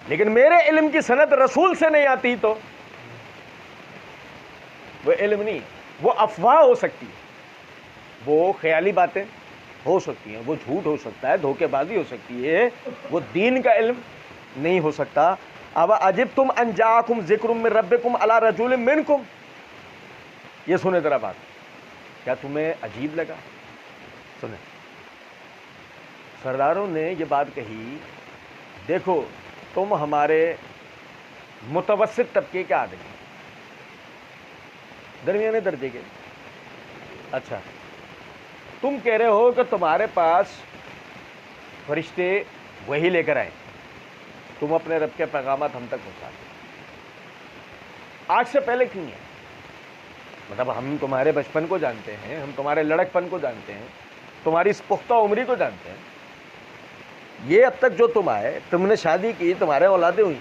لیکن میرے علم کی سند رسول سے نہیں آتی تو وہ علم نہیں, وہ افواہ ہو سکتی ہے, وہ خیالی باتیں ہو سکتی ہیں, وہ جھوٹ ہو سکتا ہے, دھوکے بازی ہو سکتی ہے, وہ دین کا علم نہیں ہو سکتا. اب عجبتم ان جاءکم ذکر من ربکم علی رجل منکم, یہ سنیں ذرا بات, کیا تمہیں عجیب لگا؟ سنیں, سرداروں نے یہ بات کہی, دیکھو تم ہمارے متوسط طبقے کے آدمی, درمیانے درجے کے, اچھا تم کہہ رہے ہو کہ تمہارے پاس فرشتے وہی لے کر آئے, تم اپنے رب کے پیغامات ہم تک پہنچاتے. آج سے پہلے کیوں نہیں؟ مطلب ہم تمہارے بچپن کو جانتے ہیں, ہم تمہارے لڑکپن کو جانتے ہیں, تمہاری اس پختہ عمری کو جانتے ہیں. یہ اب تک جو تم آئے, تم نے شادی کی, تمہارے اولادیں ہوئی,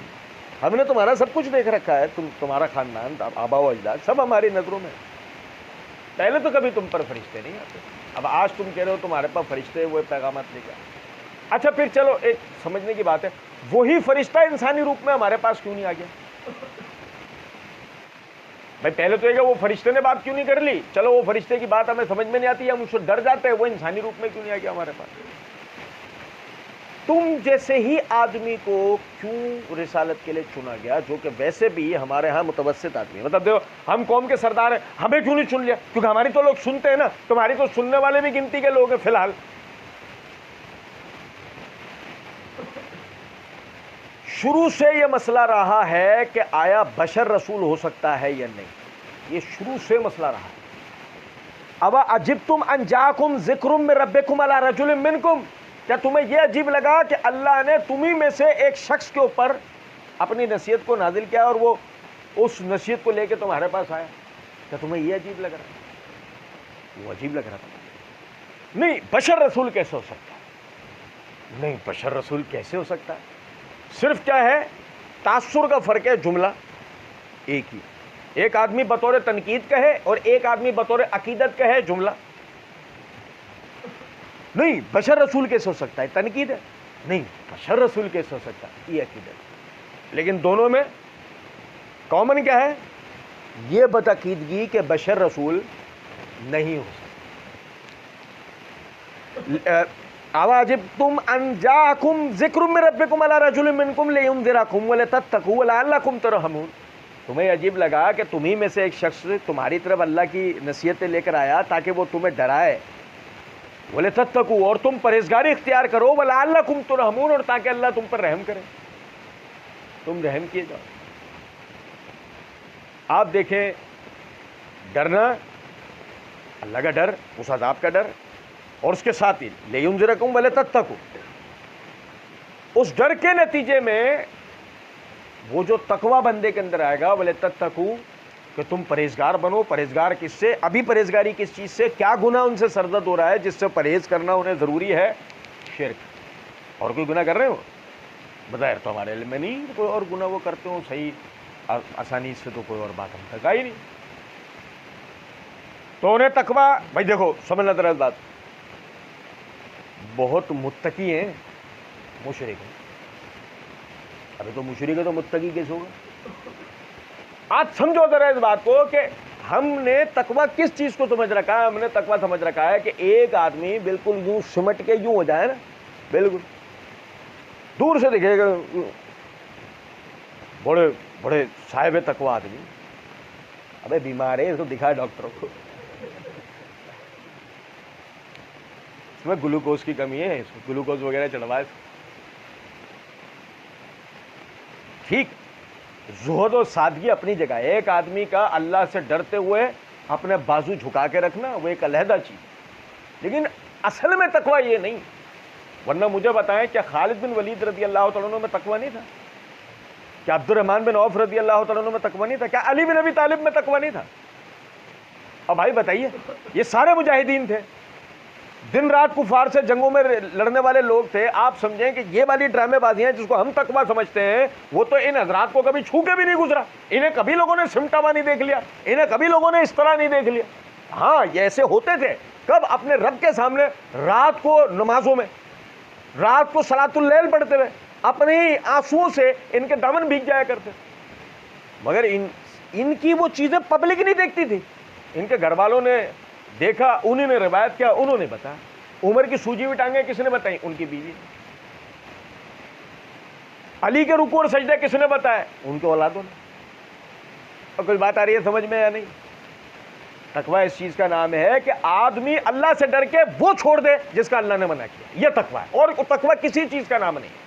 ہم نے تمہارا سب کچھ دیکھ رکھا ہے, تمہارا خاندان, آبا و اجداد سب ہماری نظروں میں. پہلے تو کبھی تم پر فرشتے نہیں آتے, اب آج تم کہہ رہے ہو تمہارے پاس فرشتے وہ پیغامات لے کے آئے. اچھا پھر چلو ایک سمجھنے کی بات ہے, وہی فرشتہ انسانی روپ میں ہمارے پاس کیوں نہیں آ گیا؟ بھائی پہلے تو یہ کہ وہ فرشتے نے بات کیوں نہیں کر لی, چلو وہ فرشتے کی بات ہمیں سمجھ میں نہیں آتی, ہم اس سے ڈر جاتے ہیں, وہ انسانی روپ میں کیوں نہیں آ گیا ہمارے پاس؟ تم جیسے ہی آدمی کو کیوں رسالت کے لیے چنا گیا, جو کہ ویسے بھی ہمارے ہاں متوسط آدمی ہے. مطلب دیکھو ہم قوم کے سردار ہیں, ہمیں کیوں نہیں چن لیا؟ کیونکہ ہماری تو لوگ سنتے ہیں نا, تمہاری تو سننے والے بھی گنتی کے لوگ ہیں فی الحال. شروع سے یہ مسئلہ رہا ہے کہ آیا بشر رسول ہو سکتا ہے یا نہیں, یہ شروع سے مسئلہ رہا ہے. اب عجبتم ان جاءکم ذکر من ربکم علی رجل منکم, کیا تمہیں یہ عجیب لگا کہ اللہ نے تمہیں میں سے ایک شخص کے اوپر اپنی نصیحت کو نازل کیا اور وہ اس نصیحت کو لے کے تمہارے پاس آیا؟ کیا تمہیں یہ عجیب لگ رہا ہے؟ وہ عجیب لگ رہا تھا. نہیں بشر رسول کیسے ہو سکتا ہے؟ نہیں بشر رسول کیسے ہو سکتا ہے؟ صرف کیا ہے, تاثر کا فرق ہے, جملہ ایک ہی. ایک آدمی بطور تنقید کہے اور ایک آدمی بطور عقیدت کہے جملہ نہیں بشر رسول کیسے ہو سکتا ہے؟ تنقید ہے نہیں بشر رسول کیسے ہو سکتا ہے؟ یہ عقیدت. لیکن دونوں میں کامن کیا ہے؟ یہ بتعقیدگی کہ بشر رسول نہیں ہو سکتا. اواجبتم ان جاءکم ذکر من ربکم علی رجل منکم لینذرکم ولتتقوا ولعلکم ترحمون. تمہیں عجیب لگا کہ تمہیں میں سے ایک شخص تمہاری طرف اللہ کی نصیحتیں لے کر آیا تاکہ وہ تمہیں ڈرائے. وَلَتَتَّقُوا اور تم پرہیزگاری اختیار کرو وَلَعَلَّكُمْ تُرْحَمُونَ اور تاکہ اللہ تم پر رحم کرے. تم رحم کیے جاؤ. آپ دیکھیں ڈرنا اللہ کا ڈر اس عذاب کا ڈر اور اس کے ساتھ ہی لِيُنذِرَكُمْ وَلَتَتَّقُوا اس ڈر کے نتیجے میں وہ جو تقوی بندے کے اندر آئے گا وَلَتَتَّقُوا کہ تم پرہیزگار بنو. پرہیزگار کس سے؟ ابھی پرہیزگاری کس چیز سے؟ کیا گناہ ان سے سرزد ہو رہا ہے جس سے پرہیز کرنا انہیں ضروری ہے؟ شرک. اور کوئی گناہ کر رہے ہو؟ بظاہر تو ہمارے علم میں نہیں کوئی اور گناہ وہ کرتے ہوں صحیح آسانی سے تو کوئی اور بات ہم تک آئی نہیں. تو انہیں تقوی بھائی دیکھو سمجھنا ذرا بات بہت متقی ہیں مشرک ہیں. ابھی تو مشرک ہے تو متقی کیسے ہوگا؟ آج سمجھو ذرا اس بات کو کہ ہم نے تقوی کس چیز کو سمجھ رکھا ہے. ہم نے تقوی سمجھ رکھا ہے کہ ایک آدمی بالکل یوں سمٹ کے یوں ہو جائے نا بالکل دور سے دکھے گا بڑے بڑے صاحب تقوی آدمی. ابے بیمار ہے اس کو دکھائے ڈاکٹروں کو اس میں گلوکوز کی کمی ہے اس کو گلوکوز وغیرہ چڑھوائے. ٹھیک زہد و سادگی اپنی جگہ ہے. ایک آدمی کا اللہ سے ڈرتے ہوئے اپنے بازو جھکا کے رکھنا وہ ایک علیحدہ چیز. لیکن اصل میں تقوی یہ نہیں. ورنہ مجھے بتائیں کیا خالد بن ولید رضی اللہ تعالیٰ عنہ میں تقوی نہیں تھا؟ کیا عبد الرحمن بن عوف رضی اللہ تعالیٰ عنہ میں تقوی نہیں تھا؟ کیا علی بن ابی طالب میں تقوی نہیں تھا؟ اب بھائی بتائیے یہ سارے مجاہدین تھے دن رات کفار سے جنگوں میں لڑنے والے لوگ تھے. آپ سمجھیں کہ یہ والی ڈرامے بازیاں جس کو ہم تقوی سمجھتے ہیں وہ تو ان حضرات کو کبھی چھو کے بھی نہیں گزرا. انہیں کبھی لوگوں نے سمٹا ہوا نہیں دیکھ لیا. انہیں کبھی لوگوں نے اس طرح نہیں دیکھ لیا. ہاں یہ ایسے ہوتے تھے کب؟ اپنے رب کے سامنے رات کو نمازوں میں رات کو صلاۃ اللیل پڑھتے ہوئے اپنے ہی آنسوؤں سے ان کے دامن بھیگ جایا کرتے. مگر ان کی وہ چیزیں پبلک نہیں دیکھتی تھی. ان کے گھر والوں نے دیکھا انہوں نے روایت کیا انہوں نے بتایا. عمر کی سوجی ہوئی ٹانگیں کس نے بتائی؟ ان کی بیوی. علی کے رکوع اور سجدے کس نے بتایا؟ ان کے اولادوں نے. اور کوئی بات آ رہی ہے سمجھ میں یا نہیں؟ تقوی اس چیز کا نام ہے کہ آدمی اللہ سے ڈر کے وہ چھوڑ دے جس کا اللہ نے منع کیا. یہ تقوی ہے. اور تقوی کسی چیز کا نام نہیں.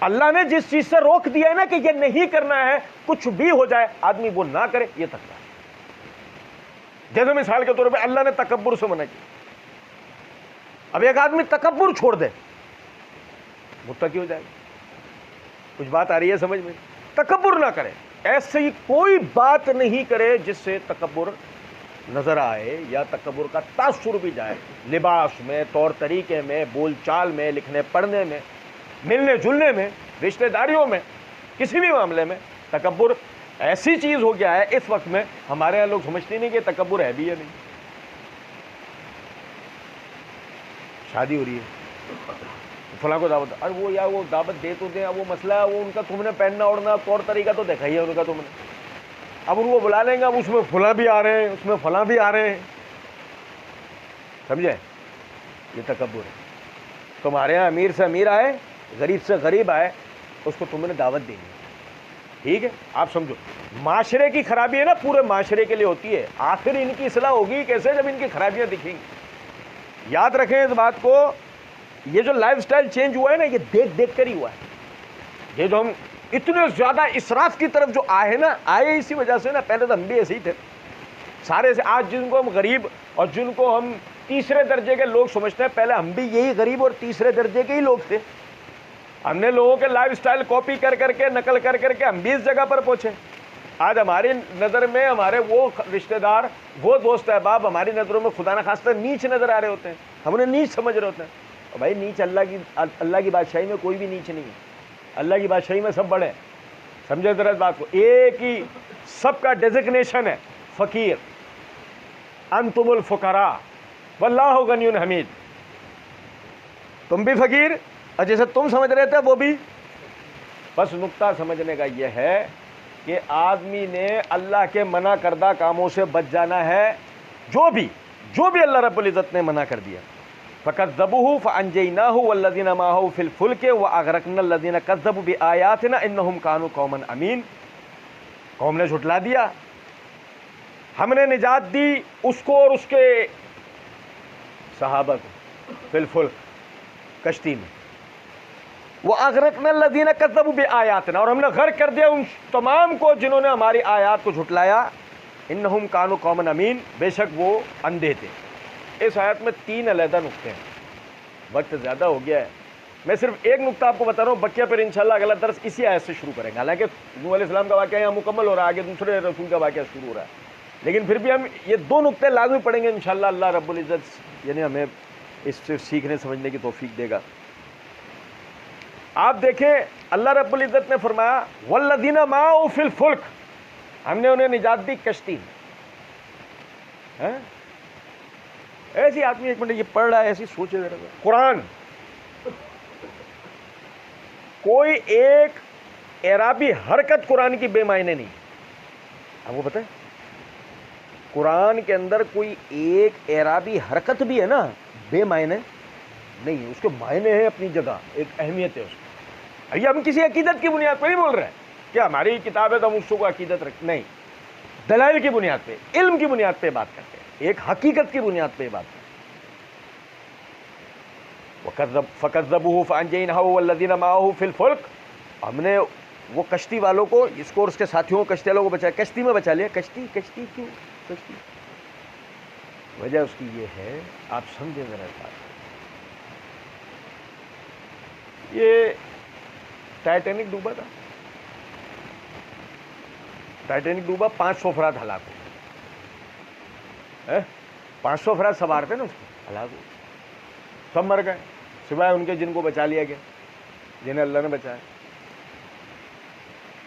اللہ نے جس چیز سے روک دیا ہے نا کہ یہ نہیں کرنا ہے کچھ بھی ہو جائے آدمی وہ نہ کرے یہ تقوی ہے. جیسے مثال کے طور پہ اللہ نے تکبر سے منع کیا. اب ایک آدمی تکبر چھوڑ دے متقی ہو جائے گا. کچھ بات آ رہی ہے سمجھ میں؟ تکبر نہ کرے. ایسی کوئی بات نہیں کرے جس سے تکبر نظر آئے یا تکبر کا تاثر بھی جائے. لباس میں طور طریقے میں بول چال میں لکھنے پڑھنے میں ملنے جلنے میں رشتہ داریوں میں کسی بھی معاملے میں تکبر ایسی چیز ہو گیا ہے اس وقت میں ہمارے یہاں لوگ سمجھتے نہیں کہ تکبر ہے بھی یا نہیں. شادی ہو رہی ہے فلاں کو دعوت اور وہ یا وہ دعوت دے تو دیں. اب وہ مسئلہ ہے وہ ان کا تم نے پہننا اوڑھنا طور طریقہ تو دیکھا ہی ہے ان کا تم نے. اب ان کو بلا لیں گے اب اس میں فلاں بھی آ رہے ہیں اس میں فلاں بھی آ رہے ہیں. سمجھے یہ تکبر ہے. تمہارے یہاں امیر سے امیر آئے غریب سے غریب آئے اس کو تم نے دعوت دینی ہے. ٹھیک ہے آپ سمجھو معاشرے کی خرابی ہے نا پورے معاشرے کے لیے ہوتی ہے. آخر ان کی اصلاح ہوگی کیسے جب ان کی خرابیاں دکھیں گی. یاد رکھیں اس بات کو. یہ جو لائف سٹائل چینج ہوا ہے نا یہ دیکھ دیکھ کر ہی ہوا ہے. یہ جو ہم اتنے زیادہ اسراف کی طرف جو آئے نا آئے اسی وجہ سے نا. پہلے تو ہم بھی ایسے ہی تھے سارے سے. آج جن کو ہم غریب اور جن کو ہم تیسرے درجے کے لوگ سمجھتے ہیں پہلے ہم بھی یہی غریب اور تیسرے درجے کے ہی لوگ تھے. ہم نے لوگوں کے لائف سٹائل کاپی کر کر کے نقل کر کر کے ہم بھی اس جگہ پر پہنچے. آج ہماری نظر میں ہمارے وہ رشتہ دار وہ دوست احباب ہماری نظروں میں خدا نخواستہ نیچ نظر آ رہے ہوتے ہیں. ہم انہیں نیچ سمجھ رہے ہوتے ہیں. اور بھائی نیچ اللہ کی بادشاہی میں کوئی بھی نیچ نہیں ہے. اللہ کی بادشاہی میں سب بڑے ہیں. سمجھے ذرا اس بات کو, ایک ہی سب کا ڈیزگنیشن ہے فقیر, انتم الفقراء واللہ غنی حمید. تم بھی فقیر اور جیسے تم سمجھ رہے تھے وہ بھی. بس نقطہ سمجھنے کا یہ ہے کہ آدمی نے اللہ کے منع کردہ کاموں سے بچ جانا ہے. جو بھی اللہ رب العزت نے منع کر دیا, فَكَذَّبُوهُ فَأَنجَيْنَاهُ وَالَّذِينَ مَعَهُ فِي الْفُلْكِ وَأَغْرَقْنَا الَّذِينَ كَذَّبُوا بِآيَاتِنَا إِنَّهُمْ كَانُوا قَوْمًا عَمِينَ. قوم نے جھٹلا دیا, ہم نے نجات دی اس کو اور اس کے صحابہ کو فی الفلک, کشتی میں. وَأَغْرَقْنَا الَّذِينَ كَذَّبُوا بِآيَاتِنَا, اور ہم نے غرق کر دیا ان تمام کو جنہوں نے ہماری آیات کو جھٹلایا. انہم کانوا قوما امین, بے شک وہ اندھے تھے. اس آیت میں 3 علیحدہ نقطے ہیں, وقت زیادہ ہو گیا ہے, میں صرف ایک نقطہ آپ کو بتا رہا ہوں, بقیہ پھر انشاءاللہ اگلا درس اسی آیت سے شروع کریں گے. حالانکہ نوح علیہ السلام کا واقعہ یہاں مکمل ہو رہا ہے, آگے دوسرے رسول کا واقعہ شروع ہو رہا ہے, لیکن پھر بھی ہم یہ 2 نقطے لازمی پڑھیں گے انشاءاللہ. اللہ رب العزت یعنی ہمیں اس سے سیکھنے سمجھنے کی توفیق دے گا. آپ دیکھیں اللہ رب العزت نے فرمایا والذین معہ فی الفلک, ہم نے انہیں نجات دی کشتی میں. ایسی آدمی ایک منٹ یہ پڑھ رہا ہے, ایسی سوچے قرآن, کوئی ایک اعرابی حرکت قرآن کی بے معنی نہیں. آپ کو پتہ ہے قرآن کے اندر کوئی ایک اعرابی حرکت بھی ہے نا بے معنی نہیں, اس کے معنی ہے اپنی جگہ, ایک اہمیت ہے اس کی. یہ ہم کسی عقیدت کی بنیاد پہ نہیں بول رہے ہیں کہ ہماری کتاب ہے تو ہم اس کو عقیدت رکھتے نہیں, دلائل کی بنیاد پہ, علم کی بنیاد پہ بات کرتے ہیں, ایک حقیقت کی بنیاد پہ بات کرتے ہیں. فَكَذَّبُوهُ فَأَنجَيْنَاهُ وَالَّذِينَ مَعَهُ فِي الْفُلْكِ, ہم نے وہ کشتی والوں کو, اس کو اور اس کے ساتھیوں کو, کشتی والوں کو بچایا. کشتی میں بچا لیا. کشتی کیوں کشتی؟ وجہ اس کی یہ ہے, آپ سمجھیں ذرا بات. یہ ٹائٹینک ڈوبا تھا, ٹائٹینک ڈوبا, 500 افراد ہلاک ہوئے. 500 افراد سوار تھے نا اس کو, ہلاک ہوئے, سب مر گئے سوائے ان کے جن کو بچا لیا گیا, جنہیں اللہ نے بچایا.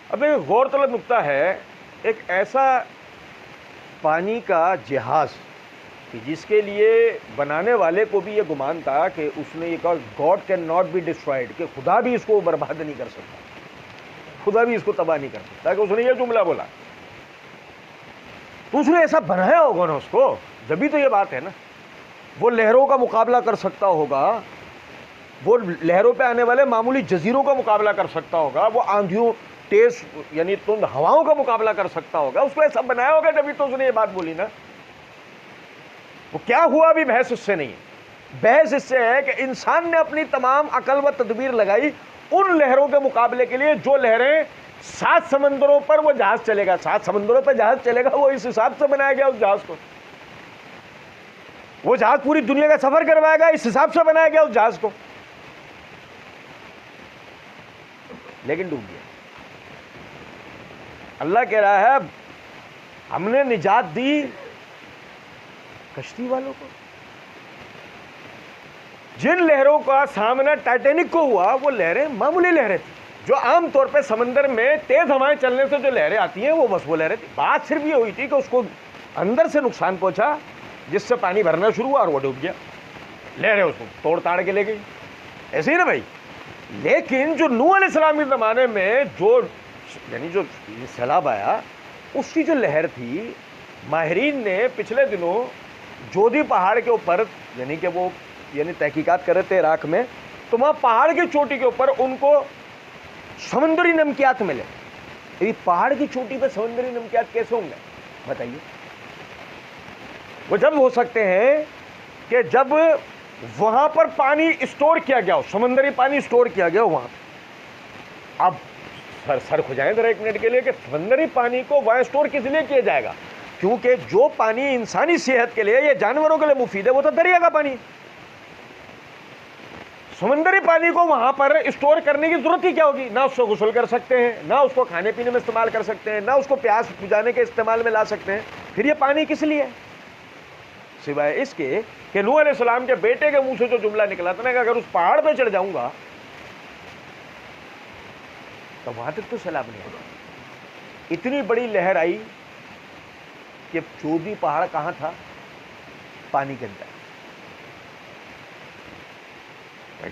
اب ایک غور طلب نقطہ ہے, ایک ایسا پانی کا جہاز کہ جس کے لیے بنانے والے کو بھی یہ گمان تھا کہ اس نے یہ کہا God can not be destroyed, کہ خدا بھی اس کو برباد نہیں کر سکتا, خدا بھی اس کو تباہ نہیں کر سکتا, کہ اس نے یہ جملہ بولا. تو اس نے ایسا بنایا ہوگا نا اس کو, جبھی تو یہ بات ہے نا. وہ لہروں کا مقابلہ کر سکتا ہوگا, وہ لہروں پہ آنے والے معمولی جزیروں کا مقابلہ کر سکتا ہوگا, وہ آندھیوں تیز یعنی تند ہواؤں کا مقابلہ کر سکتا ہوگا. اس کو ایسا بنایا ہوگا جبھی تو اس نے یہ بات بولی نا. وہ کیا ہوا بھی بحث اس سے نہیں ہے, بحث اس سے ہے کہ انسان نے اپنی تمام عقل و تدبیر لگائی ان لہروں کے مقابلے کے لیے جو لہریں 7 سمندروں پر وہ جہاز چلے گا, 7 سمندروں پر جہاز چلے گا, وہ اس حساب سے بنایا گیا اس جہاز کو. وہ جہاز پوری دنیا کا سفر کروائے گا, اس حساب سے بنایا گیا اس جہاز کو, لیکن ڈوب گیا. اللہ کہہ رہا ہے ہم نے نجات دی کشتی والوں کو. جن لہروں کا سامنا ٹائٹینک کو ہوا وہ لہریں معمولی لہریں تھیں, جو عام طور پہ سمندر میں تیز ہوائیں چلنے سے جو لہریں آتی ہیں وہ بس وہ لہریں تھیں. بات صرف یہ ہوئی تھی کہ اس کو اندر سے نقصان پہنچا جس سے پانی بھرنا شروع ہوا اور وہ ڈوب گیا. لہریں اس کو توڑ تاڑ کے لے گئی, ایسے ہی نا بھائی. لیکن جو نوح علیہ السلام کے زمانے میں جو یعنی جو سیلاب آیا اس کی جو لہر تھی, ماہرین نے پچھلے دنوں جودھی پہاڑ کے اوپر یعنی کہ وہ یعنی تحقیقات کر رہے تھے عراق میں, تو وہاں پہاڑ کی چوٹی کے اوپر ان کو سمندری نمکیات ملے. یہ پہاڑ کی چوٹی پہ سمندری نمکیات کیسے ہوں گے بتائیے؟ وہ جب ہو سکتے ہیں کہ جب وہاں پر پانی اسٹور کیا گیا ہو, سمندری پانی اسٹور کیا گیا ہو وہاں. اب سر کھجائیں ذرا ایک منٹ کے لیے کہ سمندری پانی کو وہاں اسٹور کس لیے کیا جائے گا, کیونکہ جو پانی انسانی صحت کے لیے یا جانوروں کے لیے مفید ہے وہ تو دریا کا پانی. سمندری پانی کو وہاں پر اسٹور کرنے کی ضرورت ہی کیا ہوگی؟ نہ اس سے غسل کر سکتے ہیں, نہ اس کو کھانے پینے میں استعمال کر سکتے ہیں, نہ اس کو پیاس بجھانے کے استعمال میں لا سکتے ہیں. پھر یہ پانی کس لیے ہے؟ سوائے اس کے کہ نوح علیہ السلام کے بیٹے کے منہ سے جو جملہ نکلا تھا نا کہ اگر اس پہاڑ پہ چڑھ جاؤں گا تو وہاں تک تو سیلاب نہیں آیا. اتنی بڑی لہر آئی کہ چودی پہاڑ کہاں تھا؟ پانی کے اندر.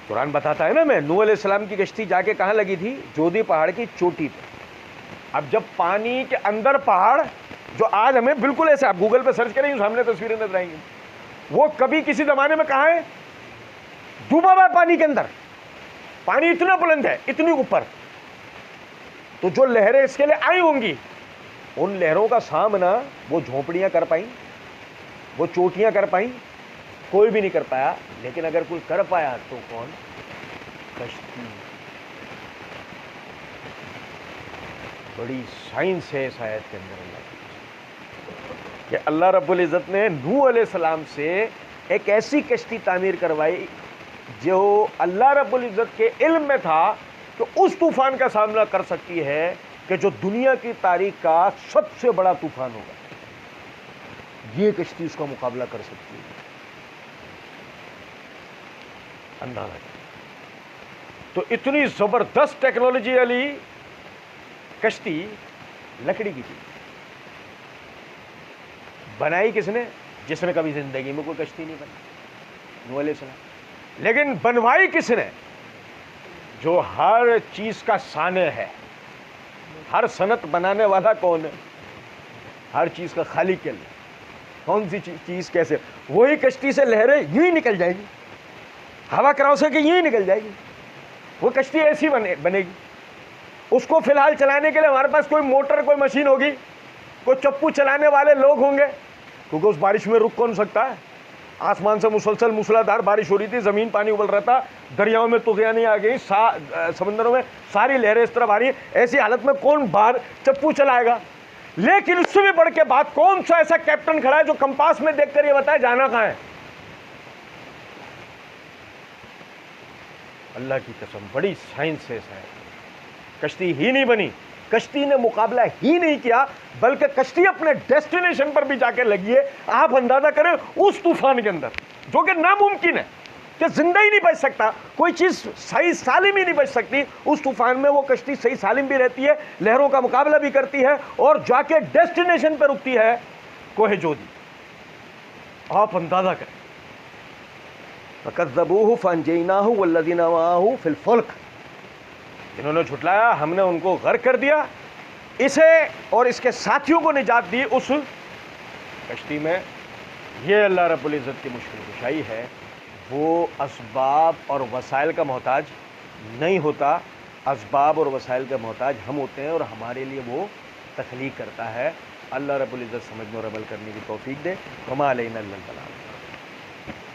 قرآن بتاتا ہے نا، میں نوح علیہ السلام کی کشتی جا کے کہاں لگی تھی؟ جودی پہاڑ کی چوٹی پہ. اب جب پانی کے اندر پہاڑ، جو آج ہمیں بالکل ایسے، آپ گوگل پہ سرچ کریں گے سامنے تصویریں نظر آئیں گی، وہ کبھی کسی زمانے میں کہاں ہے؟ ڈوبا ہوا ہے پانی کے اندر. پانی اتنا بلند ہے، اتنی اوپر. تو جو لہریں اس کے لیے آئی ہوں گی، ان لہروں کا سامنا وہ جھونپڑیاں کر پائیں، وہ چوٹیاں کر پائیں؟ کوئی بھی نہیں کر پایا. لیکن اگر کوئی کر پایا تو کون؟ کشتی. بڑی سائنس ہے اس آیت کے اندر اللہ کی، کہ اللہ رب العزت نے نوح علیہ السلام سے ایک ایسی کشتی تعمیر کروائی جو اللہ رب العزت کے علم میں تھا کہ اس طوفان کا سامنا کر سکتی ہے کہ جو دنیا کی تاریخ کا سب سے بڑا طوفان ہوگا. یہ کشتی اس کا مقابلہ کر سکتی ہے. اندازہ کریں. تو اتنی زبردست ٹیکنالوجی والی کشتی لکڑی کی تھی. بنائی کس نے؟ جس نے کبھی زندگی میں کوئی کشتی نہیں بنائی، نوح علیہ السلام. لیکن بنوائی کس نے؟ جو ہر چیز کا صانع ہے. ہر صنعت بنانے والا کون ہے؟ ہر چیز کا خالق کے لیے. کون سی چیز کیسے؟ وہی کشتی سے لہریں یوں ہی نکل جائے گی، ہوا کراس سے کہ یوں ہی نکل جائے گی. وہ کشتی ایسی بنے گی. اس کو فی الحال چلانے کے لیے ہمارے پاس کوئی موٹر، کوئی مشین ہوگی، کوئی چپو چلانے والے لوگ ہوں گے، کیونکہ اس بارش میں رک کون سکتا ہے؟ آسمان سے مسلسل موسلادھار بارش ہو رہی تھی، زمین پانی ابل رہا تھا، دریاؤں میں طغیانیں آ گئی، سمندروں میں ساری لہریں اس طرف آ رہی ہیں. ایسی حالت میں کون باہر چپو چلائے گا؟ لیکن اس سے بھی بڑھ کے بات، کون سا ایسا کیپٹن کھڑا ہے جو کمپاس میں دیکھ کر یہ بتائے جانا کہاں ہے؟ اللہ کی قسم بڑی سائنس ہے. کشتی ہی نہیں بنی، کشتی نے مقابلہ ہی نہیں کیا، بلکہ کشتی اپنے ڈیسٹینیشن پر بھی جا کے لگی ہے. آپ اندازہ کریں اس طوفان کے اندر، جو کہ ناممکن ہے کہ زندہ ہی نہیں بچ سکتا، کوئی چیز صحیح سالم ہی نہیں بچ سکتی. اس طوفان میں وہ کشتی صحیح سالم بھی رہتی ہے، لہروں کا مقابلہ بھی کرتی ہے، اور جا کے ڈیسٹینیشن پہ رکتی ہے، کوہ جودی. آپ اندازہ کریں. فَكَذَّبُوهُ فَأَنجَيْنَاهُ وَالَّذِينَ مَعَهُ فِي الْفُلْكِ. انہوں نے جھٹلایا، ہم نے ان کو غرق کر دیا، اسے اور اس کے ساتھیوں کو نجات دی اس کشتی میں. یہ اللہ رب العزت کی مشکل کشائی ہے. وہ اسباب اور وسائل کا محتاج نہیں ہوتا، اسباب اور وسائل کا محتاج ہم ہوتے ہیں، اور ہمارے لیے وہ تخلیق کرتا ہے. اللہ رب العزت سمجھنے اور عمل کرنے کی توفیق دے. وما علینا الا البلاغ.